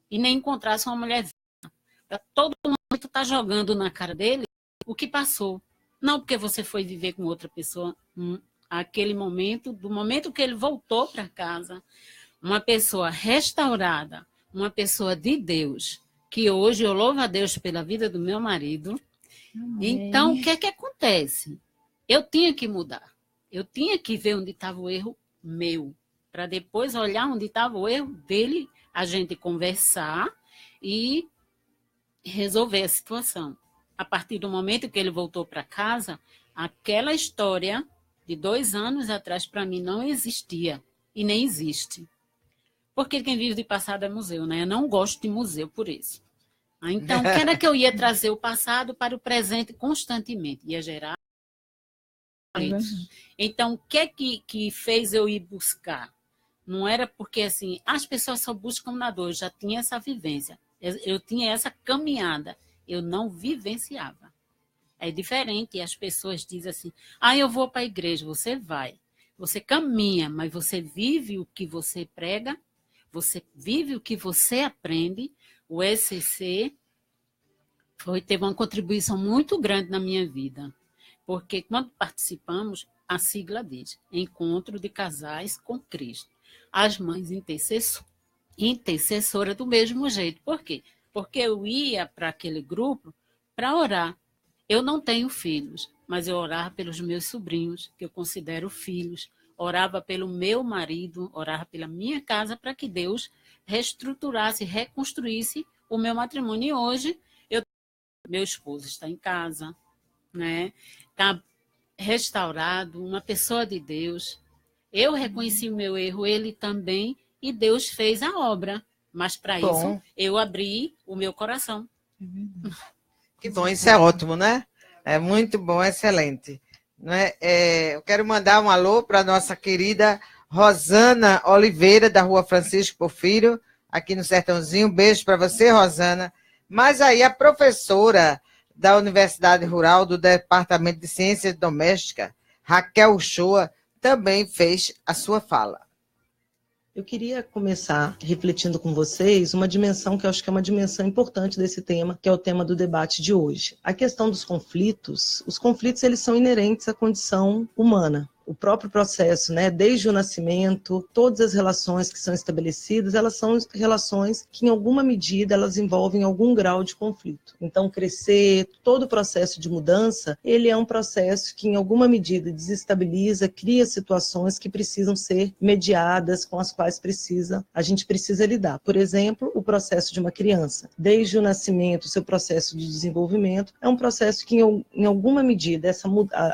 E nem encontrasse uma mulher velha. Para todo mundo estar jogando na cara dele o que passou. Não porque você foi viver com outra pessoa. Aquele momento, do momento que ele voltou para casa, uma pessoa restaurada, uma pessoa de Deus, que hoje eu louvo a Deus pela vida do meu marido. Amém. Então, o que é que acontece? Eu tinha que mudar. Eu tinha que ver onde estava o erro meu, para depois olhar onde estava o erro dele, a gente conversar e resolver a situação. A partir do momento que ele voltou para casa, aquela história de 2 anos atrás, para mim, não existia e nem existe. Porque quem vive de passado é museu, né? Eu não gosto de museu por isso. Então, que era que eu ia trazer o passado para o presente constantemente? Ia gerar. Então, o que é que fez eu ir buscar? Não era porque, assim, as pessoas só buscam na dor. Eu já tinha essa vivência. Eu tinha essa caminhada. Eu não vivenciava. É diferente. As pessoas dizem assim, eu vou para a igreja. Você vai. Você caminha, mas você vive o que você prega. Você vive o que você aprende. O ECC teve uma contribuição muito grande na minha vida. Porque quando participamos, a sigla diz Encontro de Casais com Cristo. As mães intercessoras do mesmo jeito. Por quê? Porque eu ia para aquele grupo para orar. Eu não tenho filhos, mas eu orava pelos meus sobrinhos, que eu considero filhos. Orava pelo meu marido, orava pela minha casa, para que Deus reestruturasse, reconstruísse o meu matrimônio. E hoje, meu esposo está em casa, né? Está restaurado, uma pessoa de Deus. Eu reconheci o meu erro, ele também, e Deus fez a obra. Mas, para isso, eu abri o meu coração. Que bom, isso é ótimo, né? É muito bom, excelente. Né? Eu quero mandar um alô para a nossa querida Rosana Oliveira, da Rua Francisco Porfírio, aqui no Sertãozinho. Um beijo para você, Rosana. Mas aí a professora da Universidade Rural do Departamento de Ciências Domésticas, Raquel Uchoa, também fez a sua fala. Eu queria começar refletindo com vocês uma dimensão que eu acho que é uma dimensão importante desse tema, que é o tema do debate de hoje. A questão dos conflitos, os conflitos eles são inerentes à condição humana. O próprio processo, né, desde o nascimento, todas as relações que são estabelecidas, elas são relações que, em alguma medida, elas envolvem algum grau de conflito. Então, crescer, todo o processo de mudança, ele é um processo que, em alguma medida, desestabiliza, cria situações que precisam ser mediadas, com as quais a gente precisa lidar. Por exemplo, o processo de uma criança. Desde o nascimento, o seu processo de desenvolvimento, é um processo que, em alguma medida,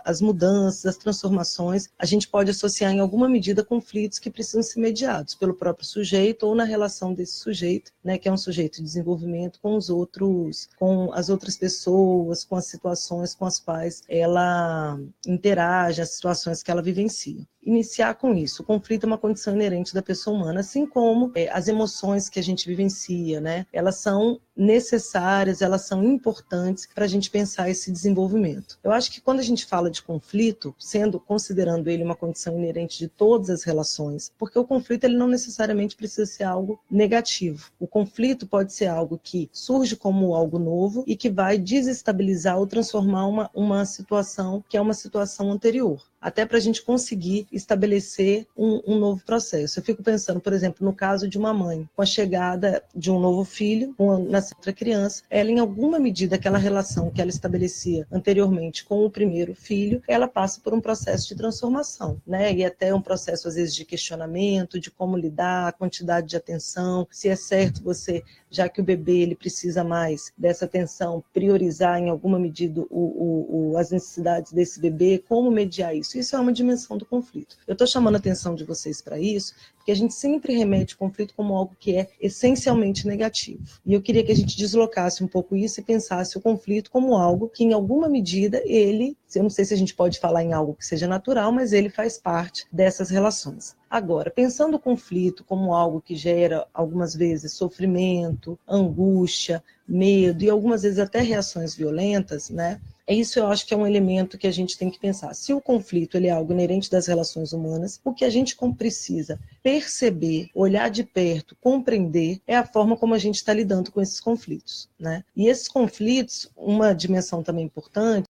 as mudanças, as transformações, a gente pode associar em alguma medida conflitos que precisam ser mediados pelo próprio sujeito ou na relação desse sujeito, né, que é um sujeito de desenvolvimento com os outros, com as outras pessoas, com as situações com as quais ela interage, as situações que ela vivencia. Iniciar com isso. O conflito é uma condição inerente da pessoa humana, assim como as emoções que a gente vivencia, né? Elas são necessárias, elas são importantes para a gente pensar esse desenvolvimento. Eu acho que quando a gente fala de conflito, considerando ele uma condição inerente de todas as relações, porque o conflito ele não necessariamente precisa ser algo negativo. O conflito pode ser algo que surge como algo novo e que vai desestabilizar ou transformar uma situação que é uma situação anterior. até para a gente conseguir estabelecer um novo processo. Eu fico pensando, por exemplo, no caso de uma mãe, com a chegada de um novo filho, nasce outra criança, ela, em alguma medida, aquela relação que ela estabelecia anteriormente com o primeiro filho, ela passa por um processo de transformação, né? E até um processo, às vezes, de questionamento, de como lidar, a quantidade de atenção, se é certo você, já que o bebê ele precisa mais dessa atenção, priorizar em alguma medida as necessidades desse bebê, como mediar isso. Isso é uma dimensão do conflito. Eu estou chamando a atenção de vocês para isso, porque a gente sempre remete o conflito como algo que é essencialmente negativo. E eu queria que a gente deslocasse um pouco isso e pensasse o conflito como algo que, em alguma medida, eu não sei se a gente pode falar em algo que seja natural, mas ele faz parte dessas relações. Agora, pensando o conflito como algo que gera, algumas vezes, sofrimento, angústia, medo e algumas vezes até reações violentas, né? Isso eu acho que é um elemento que a gente tem que pensar. Se o conflito ele é algo inerente das relações humanas, o que a gente precisa perceber, olhar de perto, compreender, é a forma como a gente está lidando com esses conflitos, né? E esses conflitos, uma dimensão também importante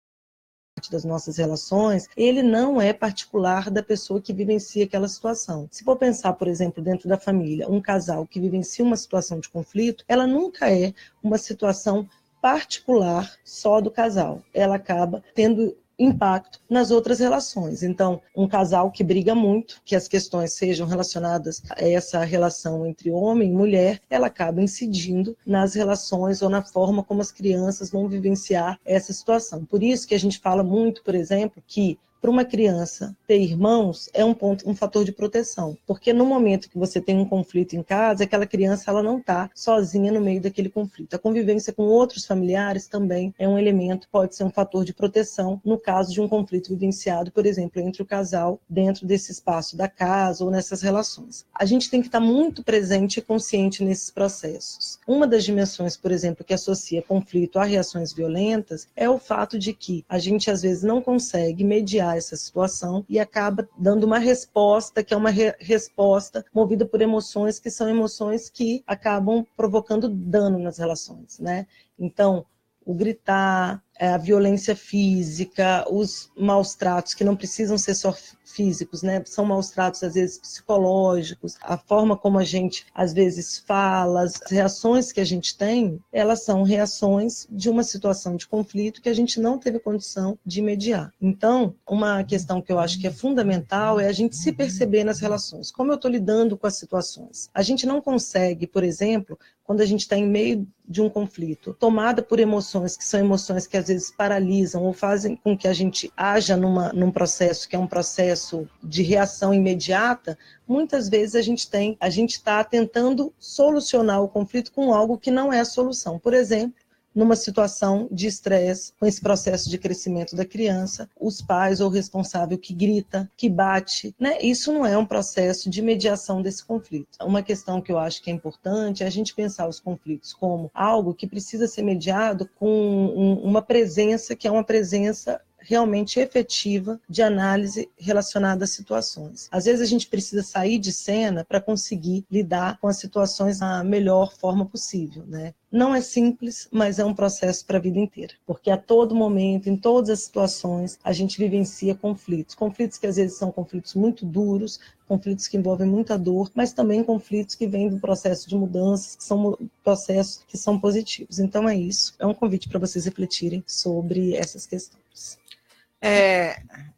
das nossas relações, ele não é particular da pessoa que vivencia aquela situação. Se for pensar, por exemplo, dentro da família, um casal que vivencia uma situação de conflito, ela nunca é uma situação particular só do casal. Ela acaba tendo impacto nas outras relações. Então, um casal que briga muito, que as questões sejam relacionadas a essa relação entre homem e mulher, ela acaba incidindo nas relações ou na forma como as crianças vão vivenciar essa situação. Por isso que a gente fala muito, por exemplo, que para uma criança ter irmãos é um fator de proteção, porque no momento que você tem um conflito em casa, aquela criança ela não está sozinha no meio daquele conflito. A convivência com outros familiares também é um elemento, pode ser um fator de proteção no caso de um conflito vivenciado, por exemplo, entre o casal dentro desse espaço da casa ou nessas relações. A gente tem que estar muito presente e consciente nesses processos. Uma das dimensões, por exemplo, que associa conflito a reações violentas é o fato de que a gente às vezes não consegue mediar essa situação e acaba dando uma resposta que é uma resposta movida por emoções que são emoções que acabam provocando dano nas relações, né? Então, o gritar, a violência física, os maus tratos que não precisam ser só físicos, né? São maus tratos às vezes psicológicos, a forma como a gente às vezes fala, as reações que a gente tem, elas são reações de uma situação de conflito que a gente não teve condição de mediar. Então, uma questão que eu acho que é fundamental é a gente se perceber nas relações. Como eu estou lidando com as situações? A gente não consegue, por exemplo, quando a gente está em meio de um conflito, tomada por emoções que são emoções que às vezes paralisam ou fazem com que a gente haja num processo que é um processo de reação imediata, muitas vezes a gente está tentando solucionar o conflito com algo que não é a solução. Por exemplo, numa situação de estresse, com esse processo de crescimento da criança, os pais ou o responsável que grita, que bate, né? Isso não é um processo de mediação desse conflito. Uma questão que eu acho que é importante é a gente pensar os conflitos como algo que precisa ser mediado com uma presença que é uma presença realmente efetiva de análise relacionada às situações. Às vezes a gente precisa sair de cena para conseguir lidar com as situações da melhor forma possível, né? Não é simples, mas é um processo para a vida inteira, porque a todo momento, em todas as situações, a gente vivencia conflitos. Conflitos que às vezes são conflitos muito duros, conflitos que envolvem muita dor, mas também conflitos que vêm do processo de mudanças, que são processos que são positivos. Então é isso, é um convite para vocês refletirem sobre essas questões.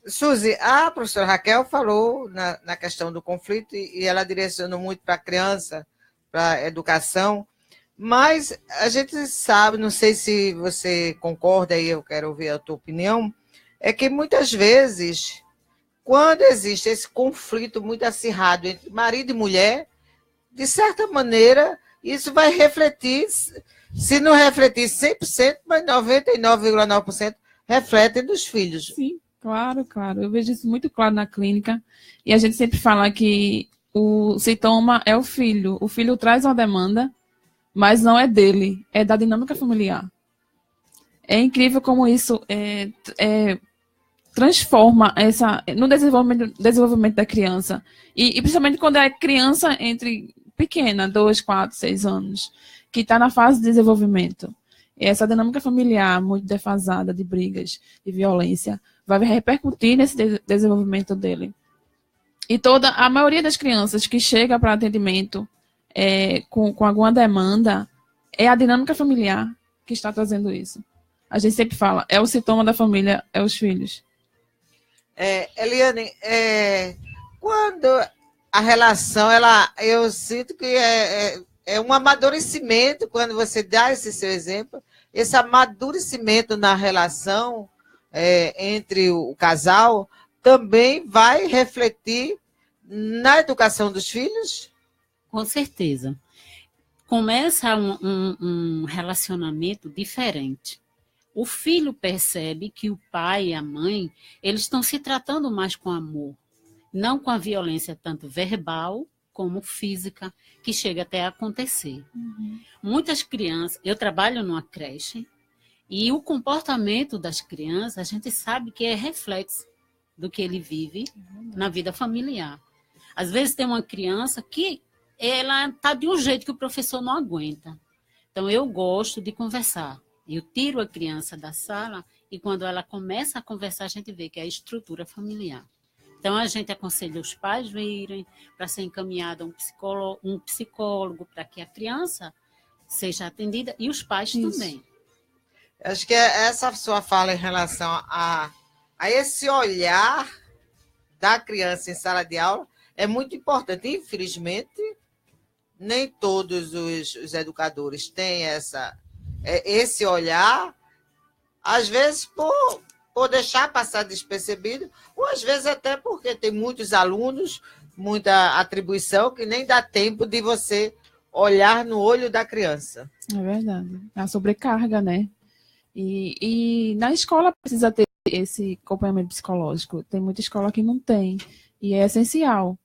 Suzy, a professora Raquel falou na questão do conflito e ela direcionou muito para a criança, para a educação, mas a gente sabe, não sei se você concorda e eu quero ouvir a tua opinião, é que muitas vezes, quando existe esse conflito muito acirrado entre marido e mulher, de certa maneira, isso vai refletir, se não refletir 100%, mas 99,9%, refletem dos filhos. Sim, claro. Eu vejo isso muito claro na clínica. E a gente sempre fala que o sintoma é o filho. O filho traz uma demanda, mas não é dele, é da dinâmica familiar. É incrível como isso transforma no desenvolvimento da criança. E principalmente quando é criança pequena, 2, 4, 6 anos, que está na fase de desenvolvimento. E essa dinâmica familiar muito defasada de brigas, de violência, vai repercutir nesse desenvolvimento dele. E a maioria das crianças que chega para atendimento com alguma demanda, é a dinâmica familiar que está trazendo isso. A gente sempre fala, é o sintoma da família, é os filhos. Eliane, quando a relação, eu sinto que é um amadurecimento, quando você dá esse seu exemplo, esse amadurecimento na relação entre o casal também vai refletir na educação dos filhos? Com certeza. Começa um relacionamento diferente. O filho percebe que o pai e a mãe, eles estão se tratando mais com amor, não com a violência tanto verbal como física, que chega até a acontecer. Muitas crianças, eu trabalho numa creche, e o comportamento das crianças, a gente sabe que é reflexo do que ele vive na vida familiar. Às vezes tem uma criança que ela está de um jeito que o professor não aguenta. Então, eu gosto de conversar. Eu tiro a criança da sala e quando ela começa a conversar, a gente vê que é a estrutura familiar. Então, a gente aconselha os pais virem para ser encaminhada um psicólogo para que a criança seja atendida e os pais também. Acho que essa sua fala em relação a esse olhar da criança em sala de aula é muito importante. Infelizmente, nem todos os educadores têm esse olhar, às vezes por deixar passar despercebido, ou às vezes até porque tem muitos alunos, muita atribuição, que nem dá tempo de você olhar no olho da criança. É verdade. A sobrecarga, né? E na escola precisa ter esse acompanhamento psicológico. Tem muita escola que não tem. E é essencial.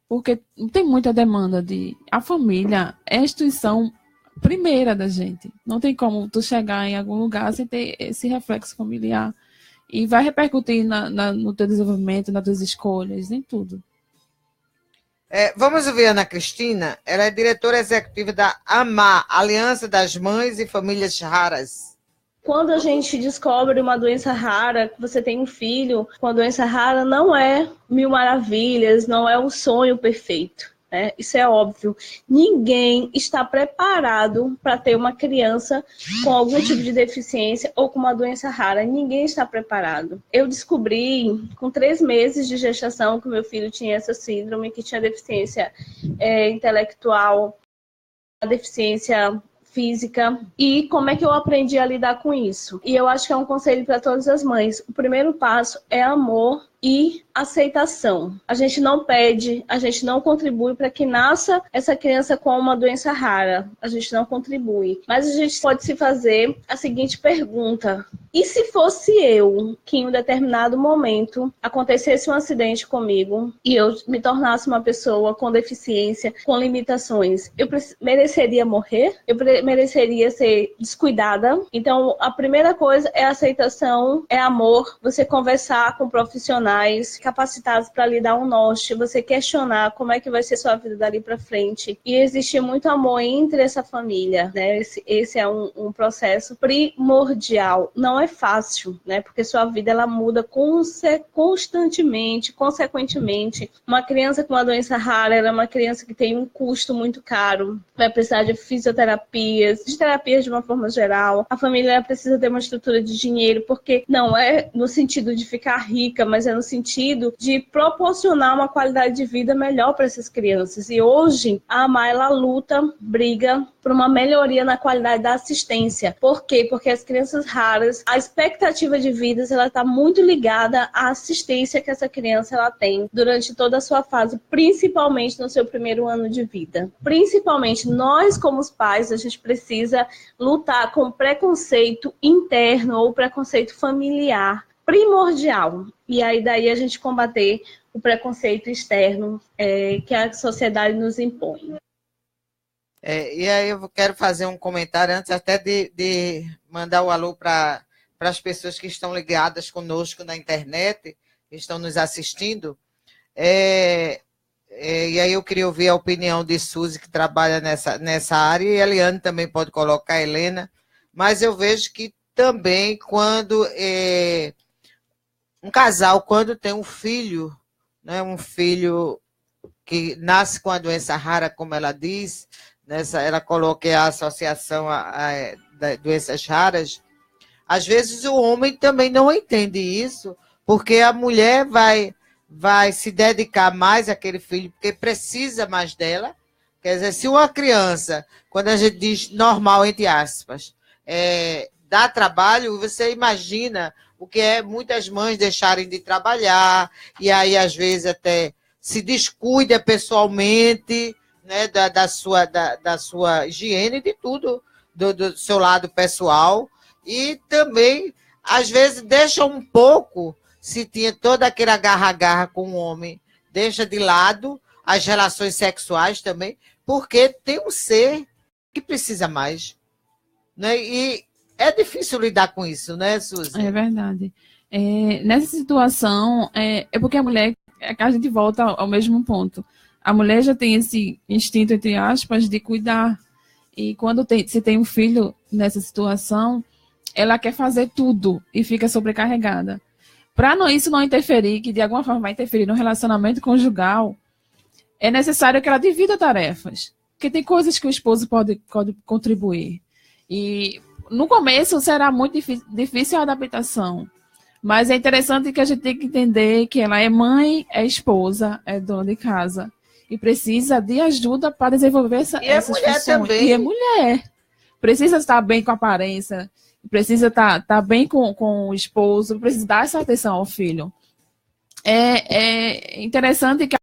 Porque tem muita demanda a família é a instituição primeira da gente. Não tem como tu chegar em algum lugar sem ter esse reflexo familiar. E vai repercutir no teu desenvolvimento, nas tuas escolhas, em tudo. Vamos ouvir a Ana Cristina. Ela é diretora executiva da AMAR, Aliança das Mães e Famílias Raras. Quando a gente descobre uma doença rara, que você tem um filho com a doença rara, não é mil maravilhas, não é um sonho perfeito. Isso é óbvio. Ninguém está preparado para ter uma criança com algum tipo de deficiência ou com uma doença rara. Ninguém está preparado. Eu descobri, com 3 meses de gestação, que meu filho tinha essa síndrome, que tinha deficiência intelectual, deficiência física, e como é que eu aprendi a lidar com isso. E eu acho que é um conselho para todas as mães. O primeiro passo é amor e aceitação. A gente não pede, a gente não contribui para que nasça essa criança com uma doença rara. A gente não contribui. Mas a gente pode se fazer a seguinte pergunta: e se fosse eu que em um determinado momento acontecesse um acidente comigo e eu me tornasse uma pessoa com deficiência, com limitações, eu mereceria morrer? Eu mereceria ser descuidada? Então, a primeira coisa é aceitação, é amor, você conversar com profissionais capacitados para lhe dar um norte, você questionar como é que vai ser sua vida dali para frente. E existir muito amor entre essa família, né? Esse é um processo primordial. Não é fácil, né? Porque sua vida ela muda constantemente, consequentemente. Uma criança com uma doença rara, ela é uma criança que tem um custo muito caro, vai precisar de fisioterapias, de terapias de uma forma geral. A família precisa ter uma estrutura de dinheiro, porque não é no sentido de ficar rica, mas é no sentido de proporcionar uma qualidade de vida melhor para essas crianças. E hoje, a AMAR, ela luta, briga por uma melhoria na qualidade da assistência. Por quê? Porque as crianças raras, a expectativa de vida, ela está muito ligada à assistência que essa criança ela tem durante toda a sua fase, principalmente no seu primeiro ano de vida. Principalmente, nós como os pais, a gente precisa lutar com preconceito interno ou preconceito familiar primordial. E aí daí a gente combater o preconceito externo que a sociedade nos impõe. E aí eu quero fazer um comentário antes até de mandar o alô para as pessoas que estão ligadas conosco na internet, que estão nos assistindo. E aí eu queria ouvir a opinião de Suzy, que trabalha nessa área, e a Eliane também pode colocar, a Helena, mas eu vejo que também quando um casal, quando tem um filho, né, um filho que nasce com a doença rara, como ela diz, ela coloca a associação a doenças raras, às vezes o homem também não entende isso, porque a mulher vai se dedicar mais àquele filho, porque precisa mais dela. Quer dizer, se uma criança, quando a gente diz normal, entre aspas, dá trabalho, você imagina o que é muitas mães deixarem de trabalhar, e aí, às vezes, até se descuida pessoalmente, né, da sua higiene, de tudo, do seu lado pessoal, e também, às vezes, deixa um pouco, se tinha toda aquela agarra-agarra com o homem, deixa de lado as relações sexuais também, porque tem um ser que precisa mais, né? E é difícil lidar com isso, né, Suzy? É verdade. Nessa situação, é porque a mulher, a gente volta ao mesmo ponto. A mulher já tem esse instinto, entre aspas, de cuidar. E quando se tem um filho nessa situação, ela quer fazer tudo e fica sobrecarregada. Para isso não interferir, que de alguma forma vai interferir no relacionamento conjugal, é necessário que ela divida tarefas. Porque tem coisas que o esposo pode contribuir. E no começo será muito difícil a adaptação. Mas é interessante que a gente tem que entender que ela é mãe, é esposa, é dona de casa. E precisa de ajuda para desenvolver essas funções. Também. E é mulher. Precisa estar bem com a aparência, precisa estar bem com o esposo, precisa dar essa atenção ao filho. É interessante que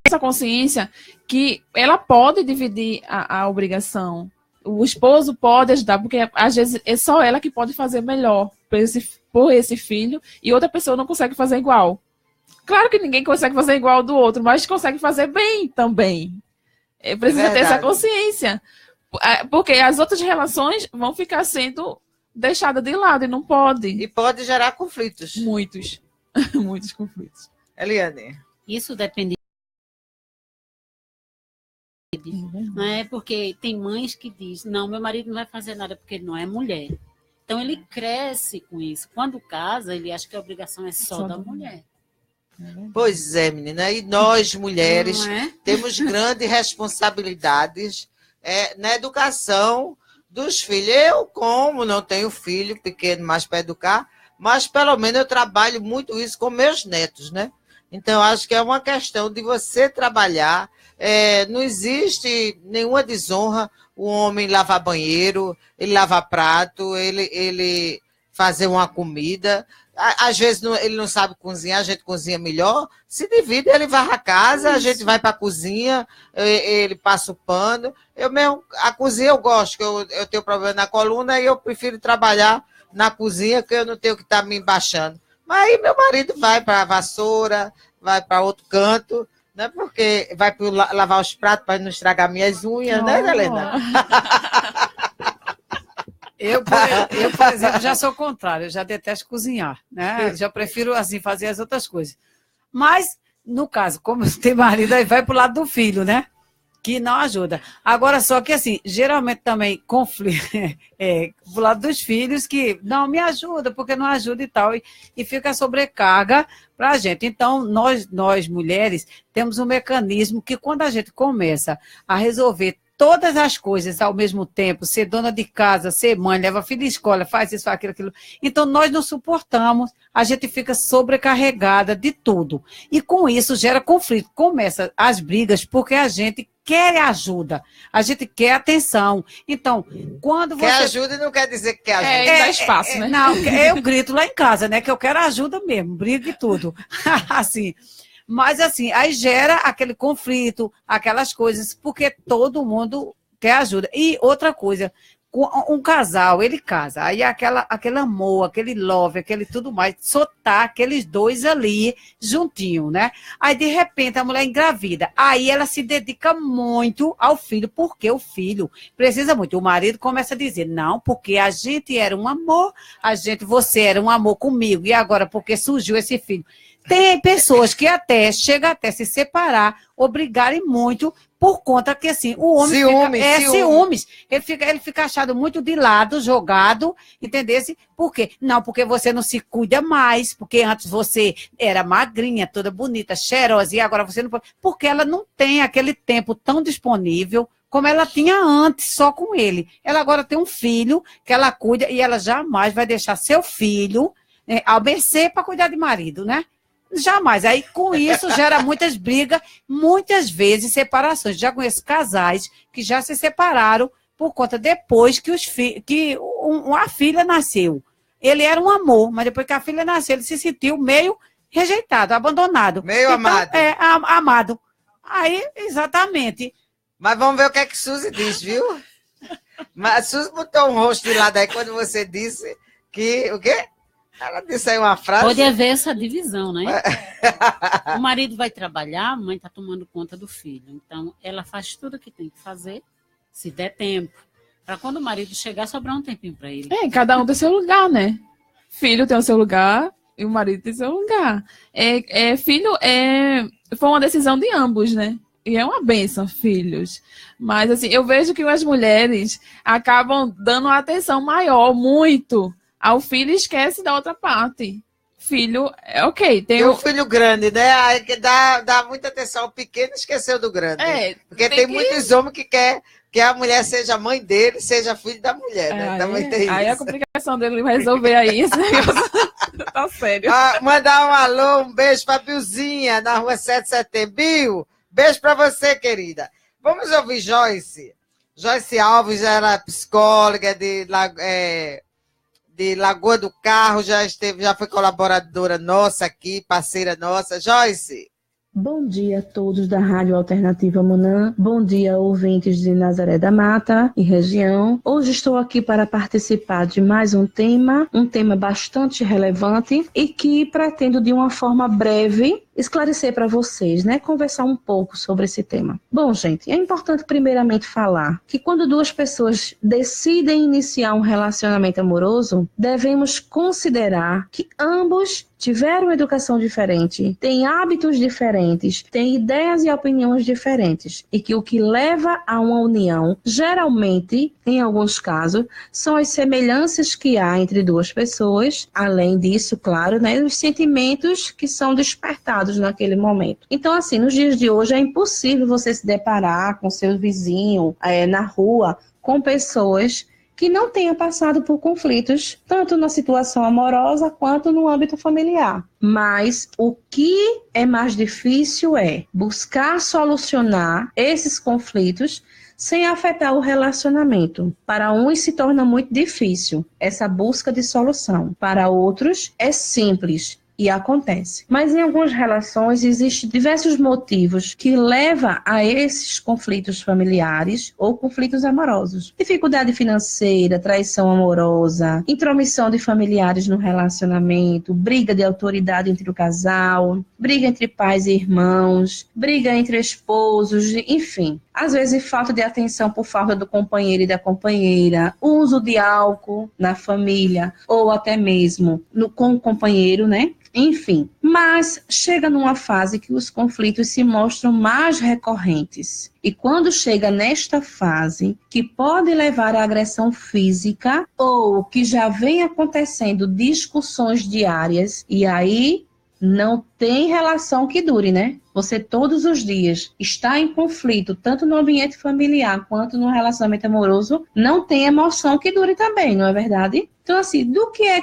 essa consciência que ela pode dividir a obrigação. O esposo pode ajudar, porque às vezes é só ela que pode fazer melhor por esse filho, e outra pessoa não consegue fazer igual. Claro que ninguém consegue fazer igual do outro, mas consegue fazer bem também. Precisa ter essa consciência. Porque as outras relações vão ficar sendo deixadas de lado, e não pode. E pode gerar conflitos. Muitos. Muitos conflitos. Eliane. Isso depende. Não é porque tem mães que dizem, não, meu marido não vai fazer nada porque ele não é mulher. Então ele cresce com isso. Quando casa, ele acha que a obrigação é só da mulher. Pois é, menina. E nós, mulheres, temos grandes responsabilidades na educação dos filhos. Eu, como não tenho filho pequeno mais para educar, mas pelo menos eu trabalho muito isso com meus netos, né? Então, acho que é uma questão de você trabalhar. Não existe nenhuma desonra o homem lavar banheiro, ele lavar prato, ele fazer uma comida. Às vezes ele não sabe cozinhar, a gente cozinha melhor. Se divide, ele varre a casa, a gente vai para a cozinha, ele passa o pano. Eu mesmo, a cozinha eu gosto, que eu tenho problema na coluna e eu prefiro trabalhar na cozinha, que eu não tenho que estar me embaixando. Mas aí meu marido vai para a vassoura, vai para outro canto, né? Porque vai lavar os pratos para não estragar minhas unhas, né, Helena? Eu, por exemplo, já sou o contrário, eu já detesto cozinhar, né? Eu já prefiro, assim, fazer as outras coisas. Mas, no caso, como tem marido, aí vai pro lado do filho, né? Que não ajuda. Agora, só que, assim, geralmente também conflito, pro lado dos filhos, que não me ajuda, porque não ajuda e tal, e fica sobrecarga pra gente. Então, nós mulheres, temos um mecanismo que quando a gente começa a resolver todas as coisas ao mesmo tempo, ser dona de casa, ser mãe, leva filho à escola, faz isso, faz aquilo. Então, nós não suportamos, a gente fica sobrecarregada de tudo. E com isso gera conflito. Começa as brigas, porque a gente quer ajuda, a gente quer atenção. Então, quando você... Quer ajuda e não quer dizer que quer ajuda. Dá espaço, né? Não, eu grito lá em casa, né, que eu quero ajuda mesmo, briga e tudo. Assim... Mas, assim, aí gera aquele conflito, aquelas coisas, porque todo mundo quer ajuda. E outra coisa, um casal, ele casa, aí aquele amor, aquele love, aquele tudo mais, só tá aqueles dois ali juntinho, né? Aí, de repente, a mulher engravida. Aí ela se dedica muito ao filho, porque o filho precisa muito. O marido começa a dizer, não, porque a gente era um amor, você era um amor comigo, e agora porque surgiu esse filho. Tem pessoas que chegam até se separar, obrigarem muito por conta que, assim, o homem ciúmes. Ele fica achado muito de lado, jogado, entendesse? Por quê? Não, porque você não se cuida mais, porque antes você era magrinha, toda bonita, cheirosa, e agora você não pode. Porque ela não tem aquele tempo tão disponível como ela tinha antes, só com ele. Ela agora tem um filho que ela cuida, e ela jamais vai deixar seu filho, né, ao mercê para cuidar de marido, né? Jamais. Aí, com isso, gera muitas brigas, muitas vezes separações. Já conheço casais que já se separaram por conta depois que a filha nasceu. Ele era um amor, mas depois que a filha nasceu, ele se sentiu meio rejeitado, abandonado. Meio amado. Amado. Aí, exatamente. Mas vamos ver o que é que Suzy diz, viu? Mas Suzy botou um rosto de lado aí quando você disse que... O quê? Ela disse aí uma frase... Pode haver essa divisão, né? O marido vai trabalhar, a mãe está tomando conta do filho. Então, ela faz tudo o que tem que fazer, se der tempo. Para quando o marido chegar, sobrar um tempinho para ele. Cada um tem seu lugar, né? Filho tem o seu lugar e o marido tem seu lugar. Foi uma decisão de ambos, né? E é uma bênção, filhos. Mas, assim, eu vejo que as mulheres acabam dando uma atenção maior, muito, ao filho, e esquece da outra parte. Filho, ok. Tem um filho grande, né? Aí que dá muita atenção ao pequeno e esqueceu do grande. Porque tem muitos homens que quer que a mulher seja mãe dele, seja filho da mulher, né? Também tem aí isso. a complicação dele vai resolver aí esse negócio. Tá sério. Mandar um alô, um beijo pra Bilzinha, na rua 7 de setembro. Bil, beijo pra você, querida. Vamos ouvir Joyce. Joyce Alves era psicóloga de Lagoa do Carro, já foi colaboradora nossa aqui, parceira nossa. Joyce. Bom dia a todos da Rádio Alternativa Munã. Bom dia, ouvintes de Nazaré da Mata e região. Hoje estou aqui para participar de mais um tema bastante relevante e que pretendo, de uma forma breve, esclarecer para vocês, né? Conversar um pouco sobre esse tema. Bom, gente, é importante primeiramente falar que quando duas pessoas decidem iniciar um relacionamento amoroso, devemos considerar que ambos tiveram educação diferente, têm hábitos diferentes, têm ideias e opiniões diferentes, e que o que leva a uma união, geralmente, em alguns casos, são as semelhanças que há entre duas pessoas, além disso, claro, né, os sentimentos que são despertados naquele momento. Então, assim, nos dias de hoje é impossível você se deparar com seu vizinho na rua, com pessoas que não tenha passado por conflitos, tanto na situação amorosa quanto no âmbito familiar. Mas o que é mais difícil é buscar solucionar esses conflitos sem afetar o relacionamento. Para uns se torna muito difícil essa busca de solução. Para outros é simples e acontece. Mas em algumas relações existem diversos motivos que levam a esses conflitos familiares ou conflitos amorosos. Dificuldade financeira, traição amorosa, intromissão de familiares no relacionamento, briga de autoridade entre o casal, briga entre pais e irmãos, briga entre esposos, enfim. Às vezes falta de atenção por falta do companheiro e da companheira, uso de álcool na família ou até mesmo com o companheiro, né? Enfim, mas chega numa fase que os conflitos se mostram mais recorrentes. E quando chega nesta fase, que pode levar à agressão física ou que já vem acontecendo discussões diárias, e aí não tem relação que dure, né? Você todos os dias está em conflito, tanto no ambiente familiar quanto no relacionamento amoroso, não tem emoção que dure também, não é verdade? Então, assim, o que é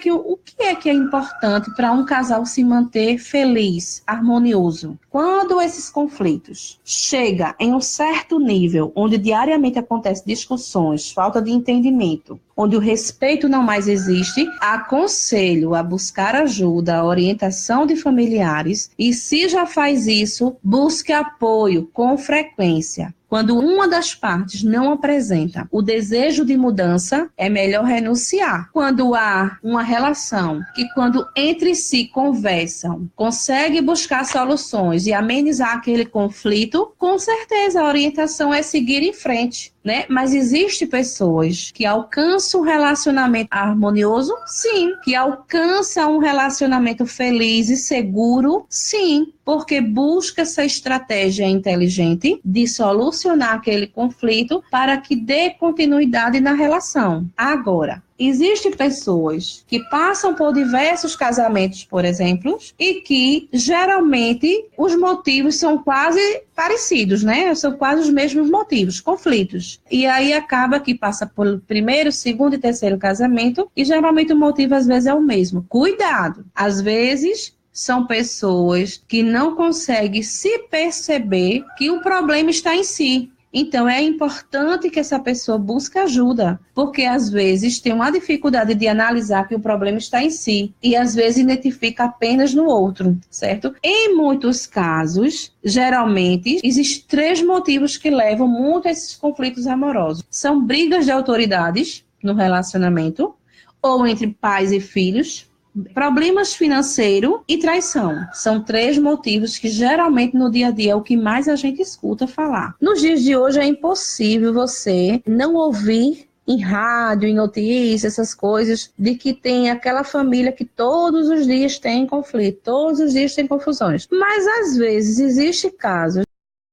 que é importante para um casal se manter feliz, harmonioso? Quando esses conflitos chegam em um certo nível, onde diariamente acontecem discussões, falta de entendimento, onde o respeito não mais existe, aconselho a buscar ajuda, a orientação de familiares, e se já faz isso, busque apoio com frequência. Quando uma das partes não apresenta o desejo de mudança, é melhor renunciar. Quando há uma relação que, quando entre si conversam, consegue buscar soluções e amenizar aquele conflito, com certeza a orientação é seguir em frente, né? Mas existem pessoas que alcançam um relacionamento harmonioso? Sim. Que alcançam um relacionamento feliz e seguro? Sim. porque busca essa estratégia inteligente de solucionar aquele conflito para que dê continuidade na relação. Agora, existem pessoas que passam por diversos casamentos, por exemplo, e que geralmente os motivos são quase parecidos, né? São quase os mesmos motivos, conflitos. E aí acaba que passa por primeiro, segundo e terceiro casamento e geralmente o motivo às vezes é o mesmo. Cuidado! Às vezes são pessoas que não conseguem se perceber que o problema está em si. Então, é importante que essa pessoa busque ajuda, porque às vezes tem uma dificuldade de analisar que o problema está em si e às vezes identifica apenas no outro, certo? Em muitos casos, geralmente, existem 3 motivos que levam muito a esses conflitos amorosos. São brigas de autoridades no relacionamento, ou entre pais e filhos, problemas financeiros e traição. São 3 motivos que geralmente no dia a dia é o que mais a gente escuta falar. Nos dias de hoje é impossível você não ouvir em rádio, em notícias, essas coisas, de que tem aquela família que todos os dias tem conflito, todos os dias tem confusões. Mas às vezes existem casos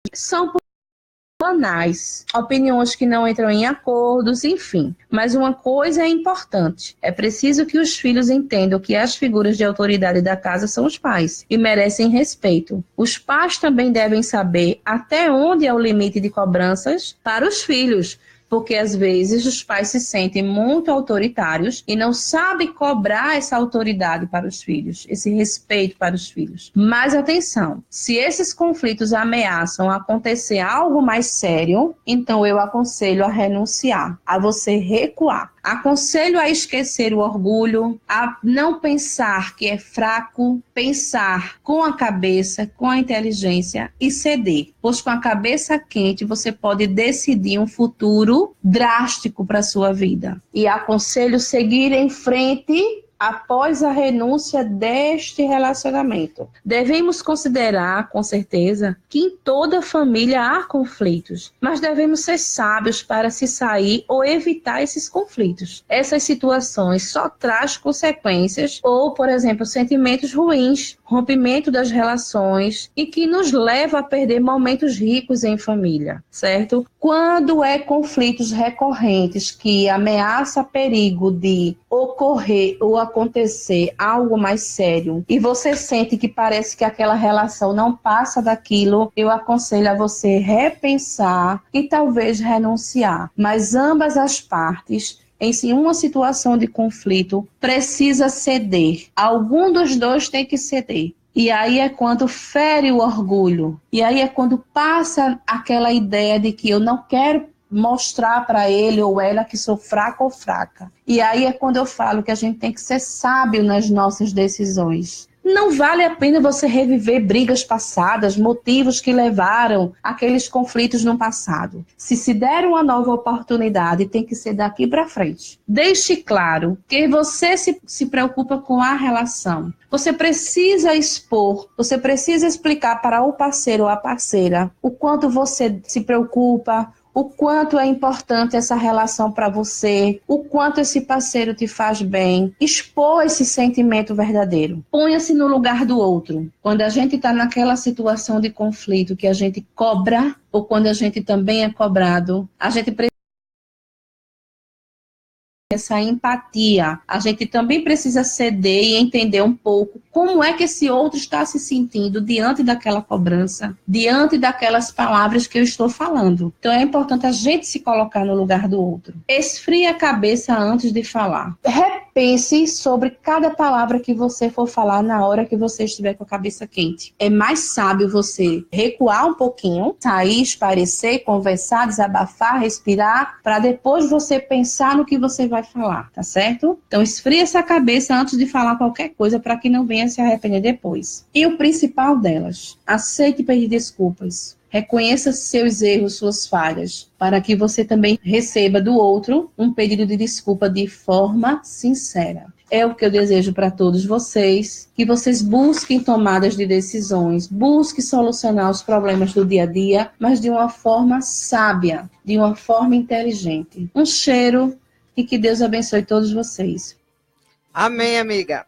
que são banais, opiniões que não entram em acordos, enfim. Mas uma coisa é importante, é preciso que os filhos entendam que as figuras de autoridade da casa são os pais e merecem respeito. Os pais também devem saber até onde é o limite de cobranças para os filhos, porque às vezes os pais se sentem muito autoritários e não sabem cobrar essa autoridade para os filhos, esse respeito para os filhos. Mas atenção, se esses conflitos ameaçam acontecer algo mais sério, então eu aconselho a renunciar, a você recuar. Aconselho a esquecer o orgulho, a não pensar que é fraco, pensar com a cabeça, com a inteligência e ceder. Pois com a cabeça quente você pode decidir um futuro drástico para a sua vida. E aconselho seguir em frente após a renúncia deste relacionamento. Devemos considerar, com certeza, que em toda família há conflitos, mas devemos ser sábios para se sair ou evitar esses conflitos. Essas situações só trazem consequências ou, por exemplo, sentimentos ruins, rompimento das relações e que nos leva a perder momentos ricos em família, certo? Quando é conflitos recorrentes que ameaça perigo de ocorrer ou acontecer algo mais sério e você sente que parece que aquela relação não passa daquilo, eu aconselho a você repensar e talvez renunciar. Mas ambas as partes, em uma situação de conflito, precisa ceder. Algum dos dois tem que ceder. E aí é quando fere o orgulho. E aí é quando passa aquela ideia de que eu não quero mostrar para ele ou ela que sou fraca ou fraca. E aí é quando eu falo que a gente tem que ser sábio nas nossas decisões. Não vale a pena você reviver brigas passadas, motivos que levaram aqueles conflitos no passado. Se der uma nova oportunidade, tem que ser daqui para frente. Deixe claro que você se preocupa com a relação. Você precisa expor, você precisa explicar para o parceiro ou a parceira o quanto você se preocupa, o quanto é importante essa relação para você, o quanto esse parceiro te faz bem. Expor esse sentimento verdadeiro. Ponha-se no lugar do outro. Quando a gente está naquela situação de conflito que a gente cobra, ou quando a gente também é cobrado, a gente precisa essa empatia. A gente também precisa ceder e entender um pouco como é que esse outro está se sentindo diante daquela cobrança, diante daquelas palavras que eu estou falando. Então é importante a gente se colocar no lugar do outro. Esfrie a cabeça antes de falar. Repense sobre cada palavra que você for falar na hora que você estiver com a cabeça quente. É mais sábio você recuar um pouquinho, sair, esparecer, conversar, desabafar, respirar, para depois você pensar no que você vai falar, tá certo? Então esfrie essa cabeça antes de falar qualquer coisa para que não venha se arrepender depois. E o principal delas, aceite pedir desculpas. Reconheça seus erros, suas falhas, para que você também receba do outro um pedido de desculpa de forma sincera. É o que eu desejo para todos vocês, que vocês busquem tomadas de decisões, busquem solucionar os problemas do dia a dia, mas de uma forma sábia, de uma forma inteligente. Um cheiro e que Deus abençoe todos vocês. Amém, amiga.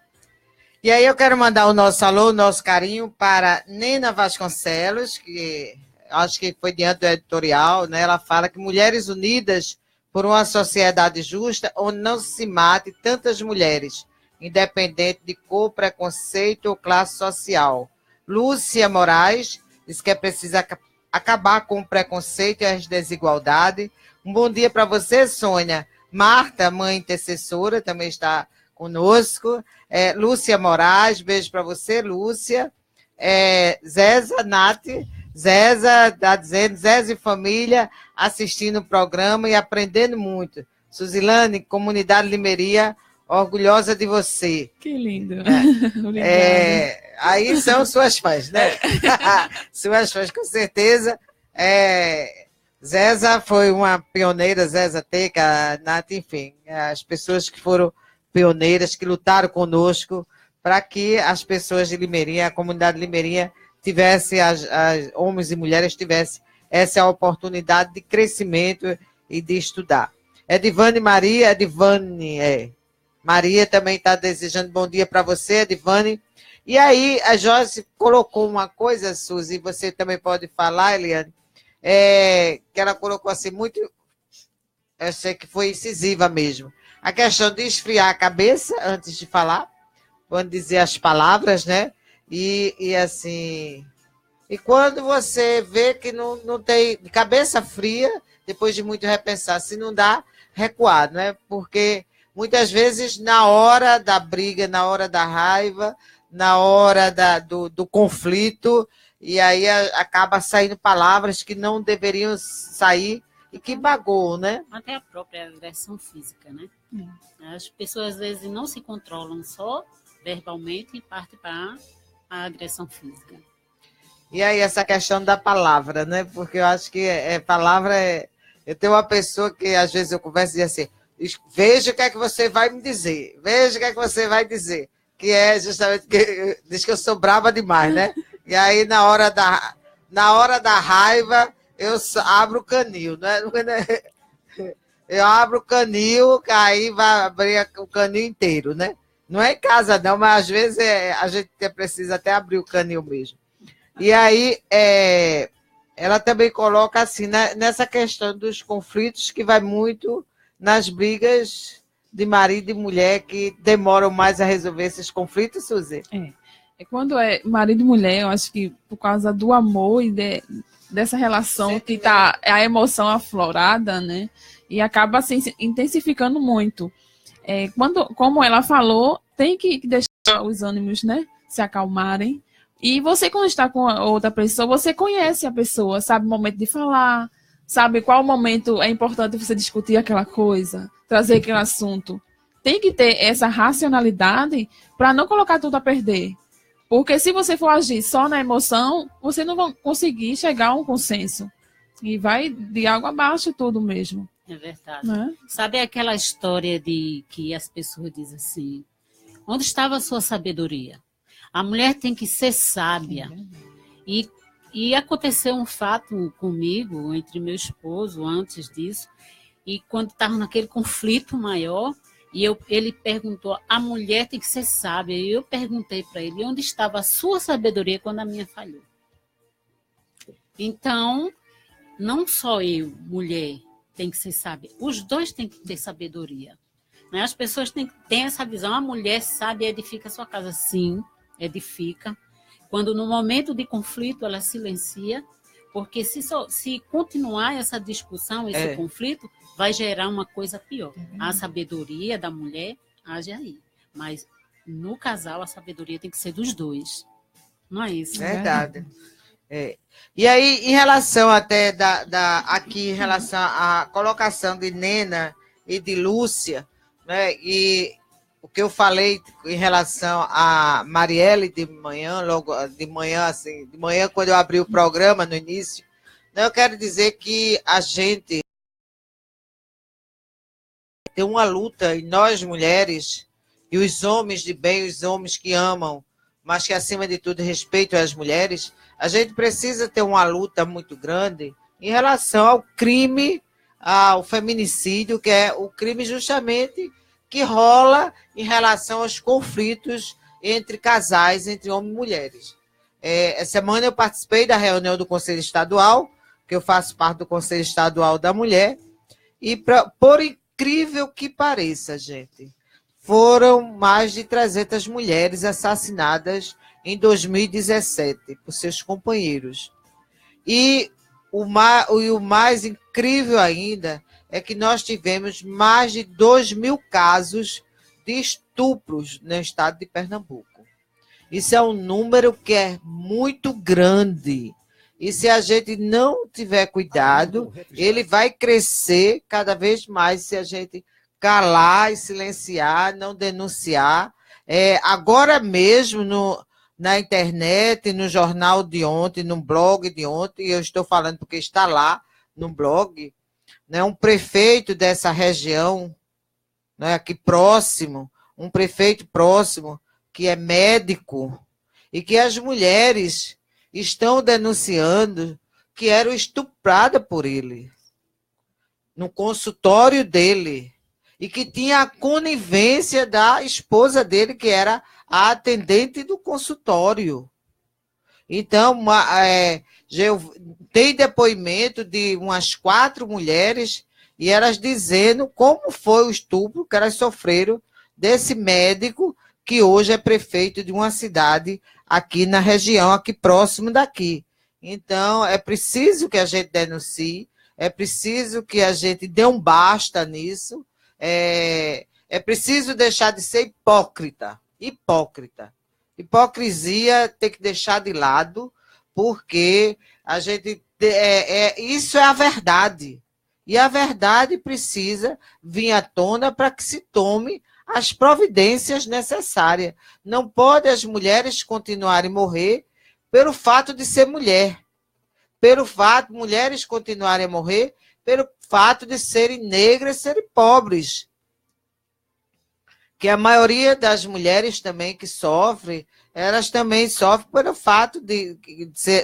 E aí eu quero mandar o nosso alô, o nosso carinho para Nena Vasconcelos, que acho que foi diante do editorial, né? Ela fala que mulheres unidas por uma sociedade justa onde não se mate tantas mulheres, independente de cor, preconceito ou classe social. Lúcia Moraes diz que é preciso acabar com o preconceito e as desigualdades. Um bom dia para você, Sônia. Marta, mãe intercessora, também está conosco. Lúcia Moraes, beijo para você, Lúcia. Zéza, Nath, Zéza está dizendo, Zéza e família assistindo o programa e aprendendo muito. Suzilane, Comunidade Limeria, orgulhosa de você. Que lindo. Obrigada. Aí são suas fãs, né? Suas fãs, com certeza. Zéza foi uma pioneira, Zéza Teca, Nath, enfim, as pessoas que foram pioneiras, que lutaram conosco para que as pessoas de Limeira, a comunidade de Limeira, tivesse, homens e mulheres tivessem essa oportunidade de crescimento e de estudar. Edivane Maria, Maria também está desejando bom dia para você, Edivane. E aí, a Joyce colocou uma coisa, Suzy, você também pode falar, Eliane, que ela colocou assim muito, eu sei que foi incisiva mesmo, a questão de esfriar a cabeça antes de falar, quando dizer as palavras, né? E assim, e quando você vê que não tem cabeça fria, depois de muito repensar, se não dá, recuar, né? Porque muitas vezes na hora da briga, na hora da raiva, na hora do conflito, e aí acaba saindo palavras que não deveriam sair e que magoam, né? Até a própria agressão física, né? As pessoas às vezes não se controlam só verbalmente e partem para a agressão física. E aí essa questão da palavra, né? Porque eu acho que palavra é... Eu tenho uma pessoa que às vezes eu converso e diz assim, veja o que é que você vai me dizer, veja o que é que você vai dizer, que é justamente que diz que eu sou brava demais, né? E aí na hora da raiva eu abro o canil, né? Eu abro o canil, que aí vai abrir o canil inteiro, né? Não é em casa não, mas às vezes a gente precisa até abrir o canil mesmo. E aí ela também coloca assim, né, nessa questão dos conflitos, que vai muito nas brigas de marido e mulher, que demoram mais a resolver esses conflitos, Suzy? Quando é marido e mulher, eu acho que por causa do amor e dessa relação que tá a emoção aflorada, né? E acaba assim, intensificando muito. Como ela falou, tem que deixar os ânimos, né, se acalmarem. E você, quando está com outra pessoa, você conhece a pessoa, sabe o momento de falar, sabe qual momento é importante você discutir aquela coisa, trazer aquele assunto. Tem que ter essa racionalidade para não colocar tudo a perder. Porque se você for agir só na emoção, você não vai conseguir chegar a um consenso. E vai de água abaixo tudo mesmo. É verdade. Né? Sabe aquela história de que as pessoas dizem assim, onde estava a sua sabedoria? A mulher tem que ser sábia. E aconteceu um fato comigo, entre meu esposo, antes disso, e quando estava naquele conflito maior, e ele perguntou, a mulher tem que ser sábia. E eu perguntei para ele, onde estava a sua sabedoria quando a minha falhou? Então, não só eu, mulher, tem que ser sábia. Os dois têm que ter sabedoria. Né? As pessoas têm que ter essa visão. A mulher sábia edifica a sua casa. Sim, edifica. Quando no momento de conflito ela silencia, porque se continuar essa discussão, esse conflito, vai gerar uma coisa pior. A sabedoria da mulher age aí. Mas no casal a sabedoria tem que ser dos dois. Não é isso? Verdade. E aí, em relação até aqui, em relação à colocação de Nena e de Lúcia, né, e o que eu falei em relação a Marielle de manhã, logo de manhã, assim, de manhã, quando eu abri o programa no início, né, eu quero dizer que a gente tem uma luta, e nós mulheres, e os homens de bem, os homens que amam, mas que, acima de tudo, respeitam as mulheres, a gente precisa ter uma luta muito grande em relação ao crime, ao feminicídio, que é o crime justamente que rola em relação aos conflitos entre casais, entre homens e mulheres. Essa semana eu participei da reunião do Conselho Estadual, que eu faço parte do Conselho Estadual da Mulher, e por incrível que pareça, gente, foram mais de 300 mulheres assassinadas em 2017 por seus companheiros. E o mais incrível ainda é que nós tivemos mais de 2.000 casos de estupros no estado de Pernambuco. Isso é um número que é muito grande. E se a gente não tiver cuidado, ele vai crescer cada vez mais se a gente calar e silenciar, não denunciar. Agora mesmo, na internet, no jornal de ontem, no blog de ontem, eu estou falando porque está lá no blog, né, um prefeito dessa região, né, aqui próximo, um prefeito próximo, que é médico, e que as mulheres estão denunciando que eram estupradas por ele, no consultório dele, e que tinha a conivência da esposa dele, que era a atendente do consultório. Então, tem depoimento de umas 4 mulheres, e elas dizendo como foi o estupro que elas sofreram desse médico, que hoje é prefeito de uma cidade aqui na região, aqui próximo daqui. Então, é preciso que a gente denuncie, é preciso que a gente dê um basta nisso, é preciso deixar de ser hipócrita. Hipocrisia tem que deixar de lado, porque a gente isso é a verdade. E a verdade precisa vir à tona para que se tome as providências necessárias. Não pode as mulheres continuarem a morrer pelo fato de ser mulher. Mulheres continuarem a morrer pelo fato de serem negras, serem pobres. Que a maioria das mulheres também que sofrem, elas também sofrem pelo fato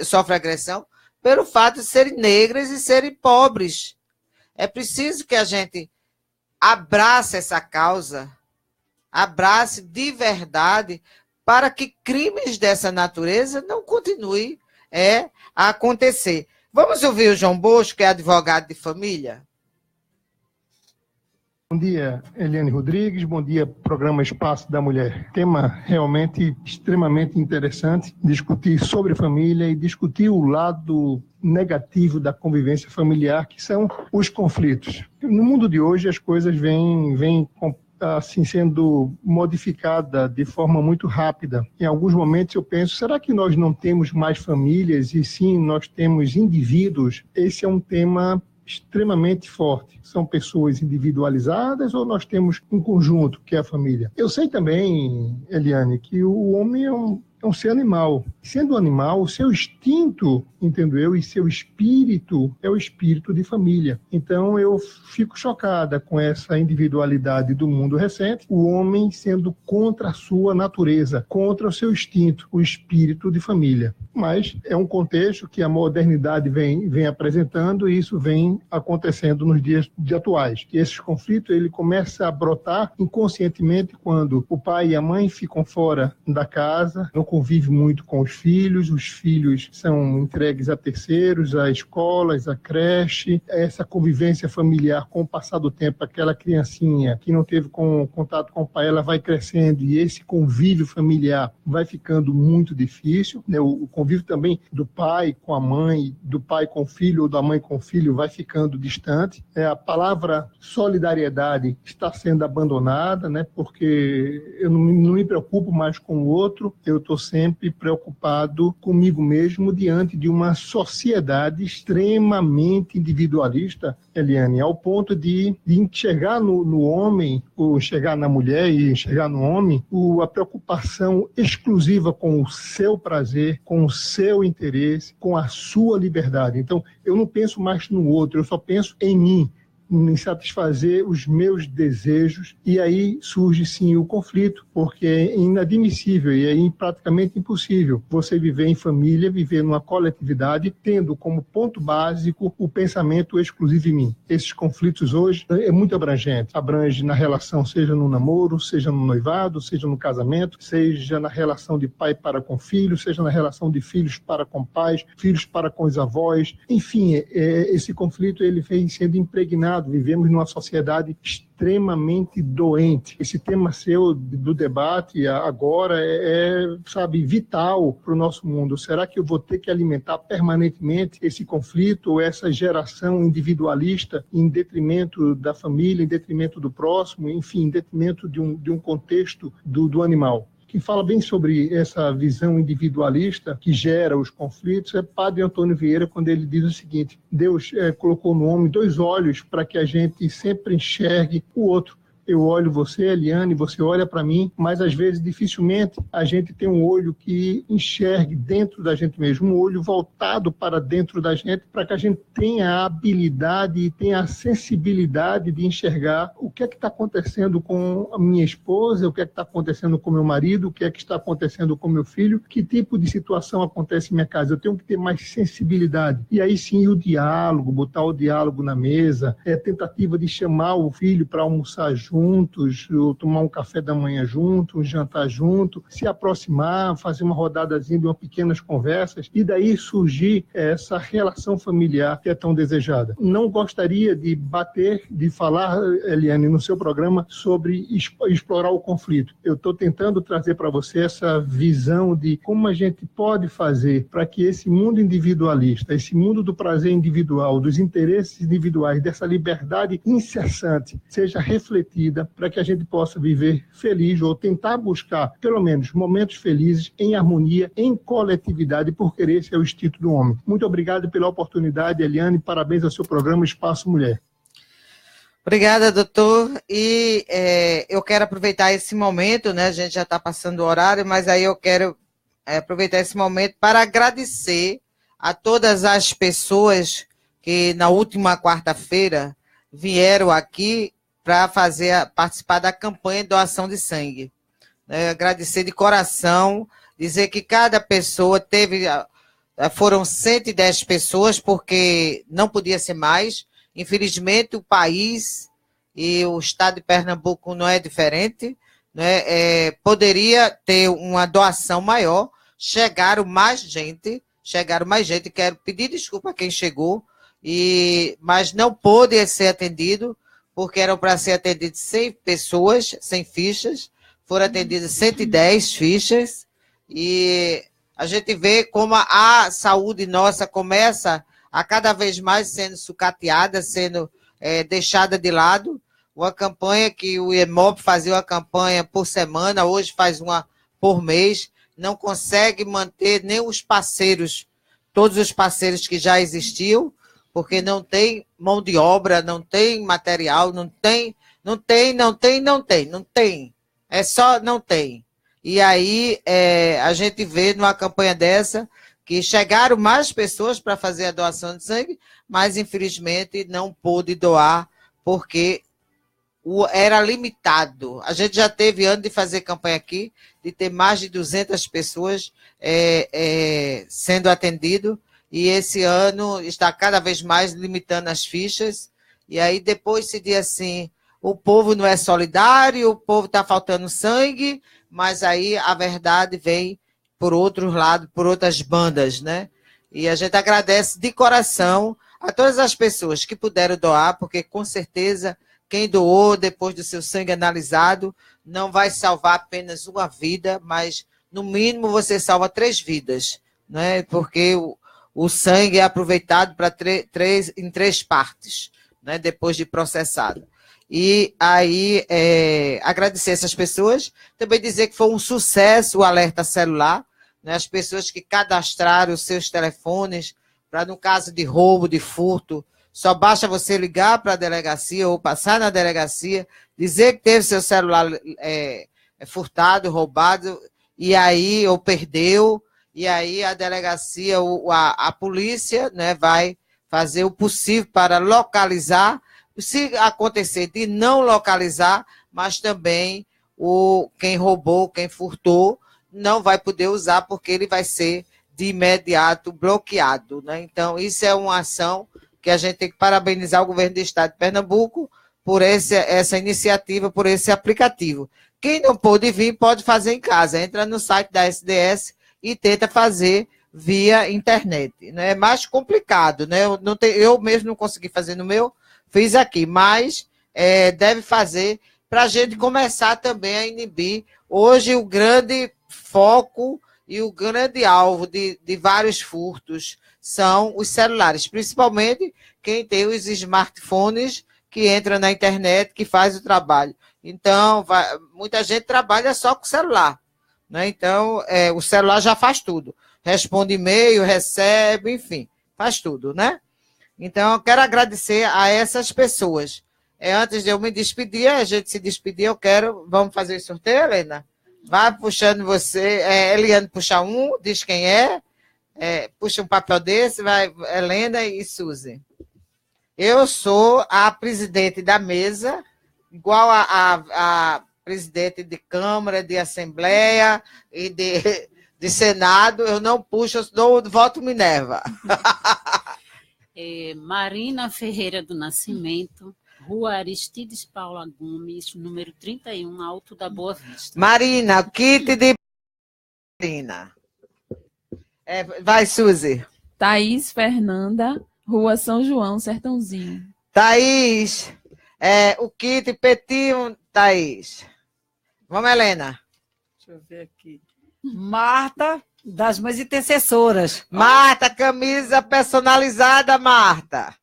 sofrem agressão, pelo fato de serem negras e serem pobres. É preciso que a gente abrace essa causa, abrace de verdade, para que crimes dessa natureza não continuem a acontecer. Vamos ouvir o João Bosco, que é advogado de família? Bom dia, Eliane Rodrigues. Bom dia, programa Espaço da Mulher. Tema realmente extremamente interessante, discutir sobre família e discutir o lado negativo da convivência familiar, que são os conflitos. No mundo de hoje, as coisas vêm assim, sendo modificada de forma muito rápida. Em alguns momentos eu penso, será que nós não temos mais famílias e sim nós temos indivíduos? Esse é um tema extremamente forte. São pessoas individualizadas ou nós temos um conjunto, que é a família? Eu sei também, Eliane, que o homem é um ser animal. Sendo animal, o seu instinto, entendo eu, e seu espírito é o espírito de família. Então eu fico chocada com essa individualidade do mundo recente, o homem sendo contra a sua natureza, contra o seu instinto, o espírito de família. Mas é um contexto que a modernidade vem apresentando e isso vem acontecendo nos dias atuais. E esses conflitos, ele começa a brotar inconscientemente quando o pai e a mãe ficam fora da casa, não convive muito com os filhos são entregues a terceiros, a escolas, a creche. Essa convivência familiar, com o passar do tempo, aquela criancinha que não teve contato com o pai, ela vai crescendo e esse convívio familiar vai ficando muito difícil, né? O convívio também do pai com a mãe, do pai com o filho ou da mãe com o filho vai ficando distante. A palavra solidariedade está sendo abandonada, né? Porque eu não me preocupo mais com o outro, eu estou sempre preocupado comigo mesmo diante de uma sociedade extremamente individualista, Eliane, ao ponto de enxergar no homem, ou enxergar na mulher e enxergar no homem, a preocupação exclusiva com o seu prazer, com o seu interesse, com a sua liberdade. Então, eu não penso mais no outro, eu só penso em mim. em satisfazer os meus desejos, e aí surge sim o conflito, porque é inadmissível e é praticamente impossível você viver em família, viver numa coletividade, tendo como ponto básico o pensamento exclusivo em mim. Esses conflitos hoje é muito abrangente, abrange na relação, seja no namoro, seja no noivado, seja no casamento, seja na relação de pai para com filho, seja na relação de filhos para com pais, filhos para com os avós, enfim, esse conflito ele vem sendo impregnado. Vivemos numa sociedade extremamente doente. Esse tema seu do debate agora sabe, vital para o nosso mundo. Será que eu vou ter que alimentar permanentemente esse conflito ou essa geração individualista em detrimento da família, em detrimento do próximo, enfim, em detrimento de um contexto do animal? Quem fala bem sobre essa visão individualista que gera os conflitos é Padre Antônio Vieira, quando ele diz o seguinte: Deus colocou no homem 2 olhos para que a gente sempre enxergue o outro. Eu olho você, Eliane, você olha para mim, mas às vezes dificilmente a gente tem um olho que enxergue dentro da gente mesmo, um olho voltado para dentro da gente, para que a gente tenha a habilidade e tenha a sensibilidade de enxergar o que é que está acontecendo com a minha esposa, o que é que está acontecendo com meu marido, o que é que está acontecendo com meu filho, que tipo de situação acontece em minha casa. Eu tenho que ter mais sensibilidade. E aí sim o diálogo, botar o diálogo na mesa, tentativa de chamar o filho para almoçar juntos, tomar um café da manhã junto, um jantar junto, se aproximar, fazer uma rodadazinha de umas pequenas conversas e daí surgir essa relação familiar que é tão desejada. Não gostaria de falar, Eliane, no seu programa sobre explorar o conflito. Eu estou tentando trazer para você essa visão de como a gente pode fazer para que esse mundo individualista, esse mundo do prazer individual, dos interesses individuais, dessa liberdade incessante, seja refletida para que a gente possa viver feliz ou tentar buscar, pelo menos, momentos felizes em harmonia, em coletividade, porque esse é o instinto do homem. Muito obrigado pela oportunidade, Eliane, parabéns ao seu programa Espaço Mulher. Obrigada, doutor. E eu quero aproveitar esse momento, né? A gente já está passando o horário, mas aí eu quero aproveitar esse momento para agradecer a todas as pessoas que na última quarta-feira vieram aqui para participar da campanha de doação de sangue. Agradecer de coração, dizer que cada pessoa foram 110 pessoas, porque não podia ser mais. Infelizmente, o país e o estado de Pernambuco não é diferente, né? Poderia ter uma doação maior, chegaram mais gente, quero pedir desculpa a quem chegou, mas não pôde ser atendido, porque eram para ser atendidas 100 pessoas, 100 fichas, foram atendidas 110 fichas, e a gente vê como a saúde nossa começa a cada vez mais sendo sucateada, sendo deixada de lado. Uma campanha que o IEMOP fazia uma campanha por semana, hoje faz uma por mês, não consegue manter nem os parceiros, todos os parceiros que já existiam, porque não tem mão de obra, não tem material, não tem. É só não tem. E aí a gente vê numa campanha dessa que chegaram mais pessoas para fazer a doação de sangue, mas infelizmente não pôde doar, porque era limitado. A gente já teve ano de fazer campanha aqui, de ter mais de 200 pessoas sendo atendido, e esse ano está cada vez mais limitando as fichas, e aí depois se diz assim, o povo não é solidário, o povo está faltando sangue, mas aí a verdade vem por outro lado, por outras bandas, né? E a gente agradece de coração a todas as pessoas que puderam doar, porque com certeza quem doou depois do seu sangue analisado não vai salvar apenas uma vida, mas no mínimo você salva 3 vidas, né? Porque o sangue é aproveitado em 3 partes, né? Depois de processado. E aí, agradecer essas pessoas, também dizer que foi um sucesso o alerta celular, né? As pessoas que cadastraram os seus telefones para, no caso de roubo, de furto, só basta você ligar para a delegacia ou passar na delegacia, dizer que teve seu celular furtado, roubado, e aí, ou perdeu, e aí a delegacia, a polícia, né, vai fazer o possível para localizar Se acontecer de não localizar, mas também quem roubou, quem furtou, não vai poder usar, porque ele vai ser de imediato bloqueado, né? Então, isso é uma ação que a gente tem que parabenizar o governo do estado de Pernambuco por essa iniciativa, por esse aplicativo. Quem não pôde vir, pode fazer em casa. Entra no site da SDS e tenta fazer via internet. É mais complicado, né? Eu mesmo não consegui fazer no meu, fiz aqui, mas deve fazer para a gente começar também a inibir. Hoje, o grande foco e o grande alvo de vários furtos são os celulares, principalmente quem tem os smartphones que entra na internet, que faz o trabalho. Então, muita gente trabalha só com o celular, né? Então, o celular já faz tudo. Responde e-mail, recebe, enfim, faz tudo, né? Então, eu quero agradecer a essas pessoas. Antes de eu me despedir, a gente se despedir, vamos fazer o sorteio, Helena? Vai puxando você, Eliane puxa diz quem puxa um papel desse, vai Helena e Suzy. Eu sou a presidente da mesa, igual a presidente de Câmara, de Assembleia e de Senado, eu não puxo, eu dou voto Minerva. Marina Ferreira do Nascimento, Rua Aristides Paula Gomes, número 31, Alto da Boa Vista. Marina, kit de Marina. Vai, Suzy. Thaís Fernanda, Rua São João, Sertãozinho. Thaís, o kit Petinho, Thaís. Vamos, Helena. Deixa eu ver aqui. Marta, das Mães Intercessoras. Marta, camisa personalizada, Marta.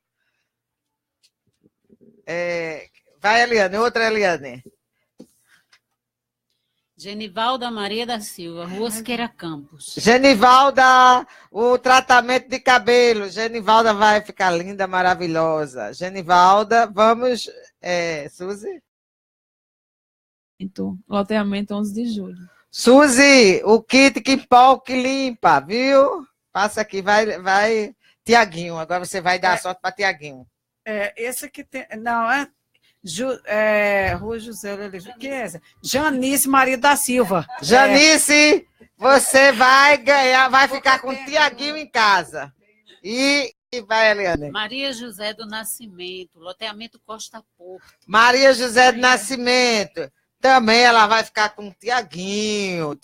Vai, Eliane, outra Eliane. Genivalda Maria da Silva, Rua Siqueira Campos. Genivalda, o tratamento de cabelo. Genivalda vai ficar linda, maravilhosa. Genivalda, vamos, Suzy? Loteamento 11 de julho. Suzy, o kit que pau que limpa, viu? Passa aqui, vai, Tiaguinho. Agora você vai dar a sorte para Tiaguinho. Esse aqui tem. Não, Rua José Oliveira. Que é essa? Janice Maria da Silva. Janice, você vai ganhar, vai ficar com o Tiaguinho em casa. E vai, Eliane. Maria José do Nascimento, loteamento Costa Porto. Maria José do Nascimento. Também ela vai ficar com o Tiaguinho,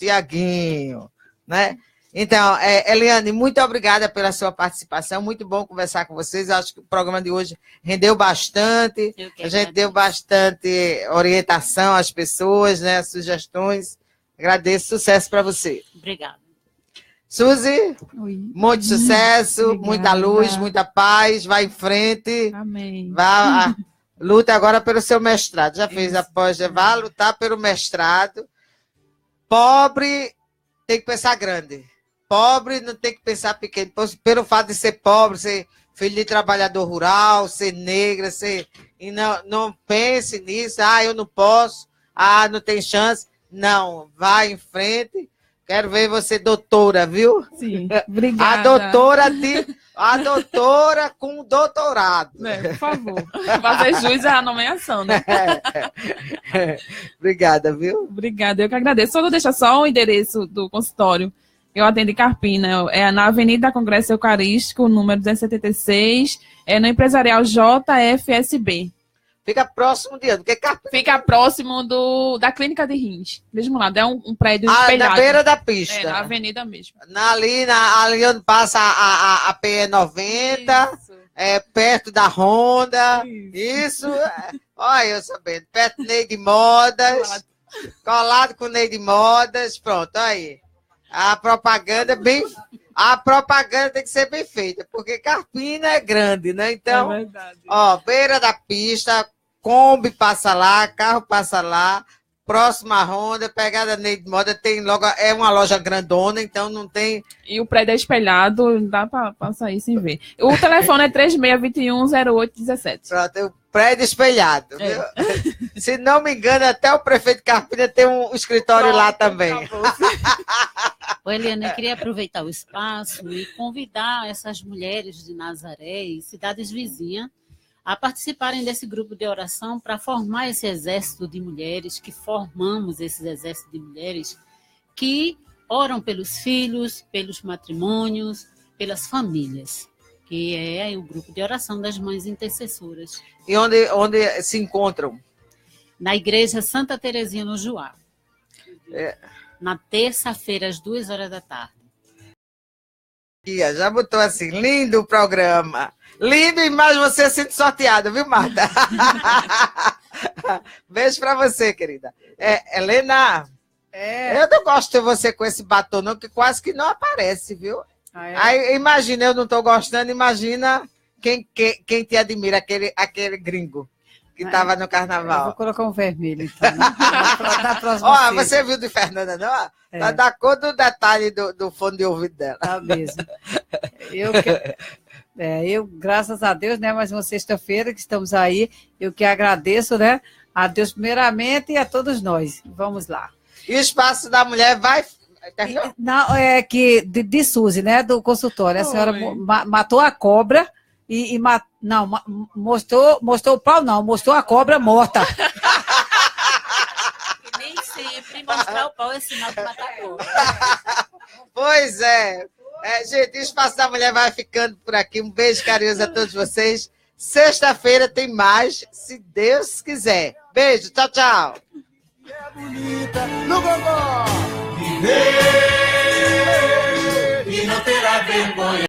né? Então, Eliane, muito obrigada pela sua participação, muito bom conversar com vocês, acho que o programa de hoje rendeu bastante, a gente deu bastante orientação às pessoas, né, sugestões, agradeço, sucesso para você. Obrigada. Suzy, muito sucesso, obrigada. Muita luz, muita paz, vai em frente. Amém. Luta agora pelo seu mestrado, já fez a pós, vai lutar pelo mestrado. Pobre tem que pensar grande. Pobre não tem que pensar pequeno. Pelo fato de ser pobre, ser filho de trabalhador rural, ser negra, e não pense nisso. Eu não posso. Não tem chance. Não, vai em frente. Quero ver você doutora, viu? Sim, obrigada. A doutora com doutorado. Por favor, fazer jus à nomeação, né? Obrigada, viu? Obrigada, eu que agradeço. Só vou deixar só o endereço do consultório. Eu atendo em Carpina, na Avenida Congresso Eucarístico, número 276, no Empresarial JFSB. Fica próximo de onde? Fica próximo da Clínica de Rins. Mesmo lado, é um prédio espelhado. Na beira da pista. Na avenida mesmo. Ali onde passa a PE90, perto da Honda. Isso. Olha, eu sabendo. Perto do Neide Modas. Colado com o Neide Modas. Pronto, aí. A propaganda tem que ser bem feita, porque Carpina é grande, né? Então, é verdade. Beira da pista, Kombi passa lá, carro passa lá, próxima Honda, pegada Neide Moda, tem logo, é uma loja grandona, então não tem... E o prédio é espelhado, não dá para sair sem ver. O telefone é 3621-0817. Pronto, o prédio espelhado, viu? Se não me engano, até o prefeito de Carpina tem um escritório lá também. Eliane, eu queria aproveitar o espaço e convidar essas mulheres de Nazaré e cidades vizinhas a participarem desse grupo de oração para formar esse exército de mulheres, que formamos esse exército de mulheres que oram pelos filhos, pelos matrimônios, pelas famílias, que é o grupo de oração das mães intercessoras. E onde se encontram? Na Igreja Santa Terezinha, no Juá. Na terça-feira, às 2h da tarde. Já botou assim, lindo o programa. Lindo, e mais você sendo sorteada, viu, Marta? Beijo pra você, querida. Helena, eu não gosto de você com esse batom, não, que quase que não aparece, viu? Aí, imagina, eu não tô gostando, imagina quem te admira, aquele gringo que estava no carnaval. Eu vou colocar um vermelho, então. Né? Na próxima Ó, você viu de Fernanda, não? Tá da cor do detalhe do fone de ouvido dela. Tá mesmo. Eu, graças a Deus, né, mais uma sexta-feira que estamos aí, eu que agradeço, né, a Deus primeiramente e a todos nós. Vamos lá. E o Espaço da Mulher vai... Não, é que de Suzy, né, do consultório. A senhora matou a cobra e não, mostrou o pau, não, mostrou a cobra morta. E nem sempre mostrar o pau é sinal de matar a cobra. Pois é. Gente, o Espaço da Mulher vai ficando por aqui. Um beijo carinhoso a todos vocês. Sexta-feira tem mais, se Deus quiser. Beijo, tchau, tchau. Bonita no gogó. Viver e não terá vergonha.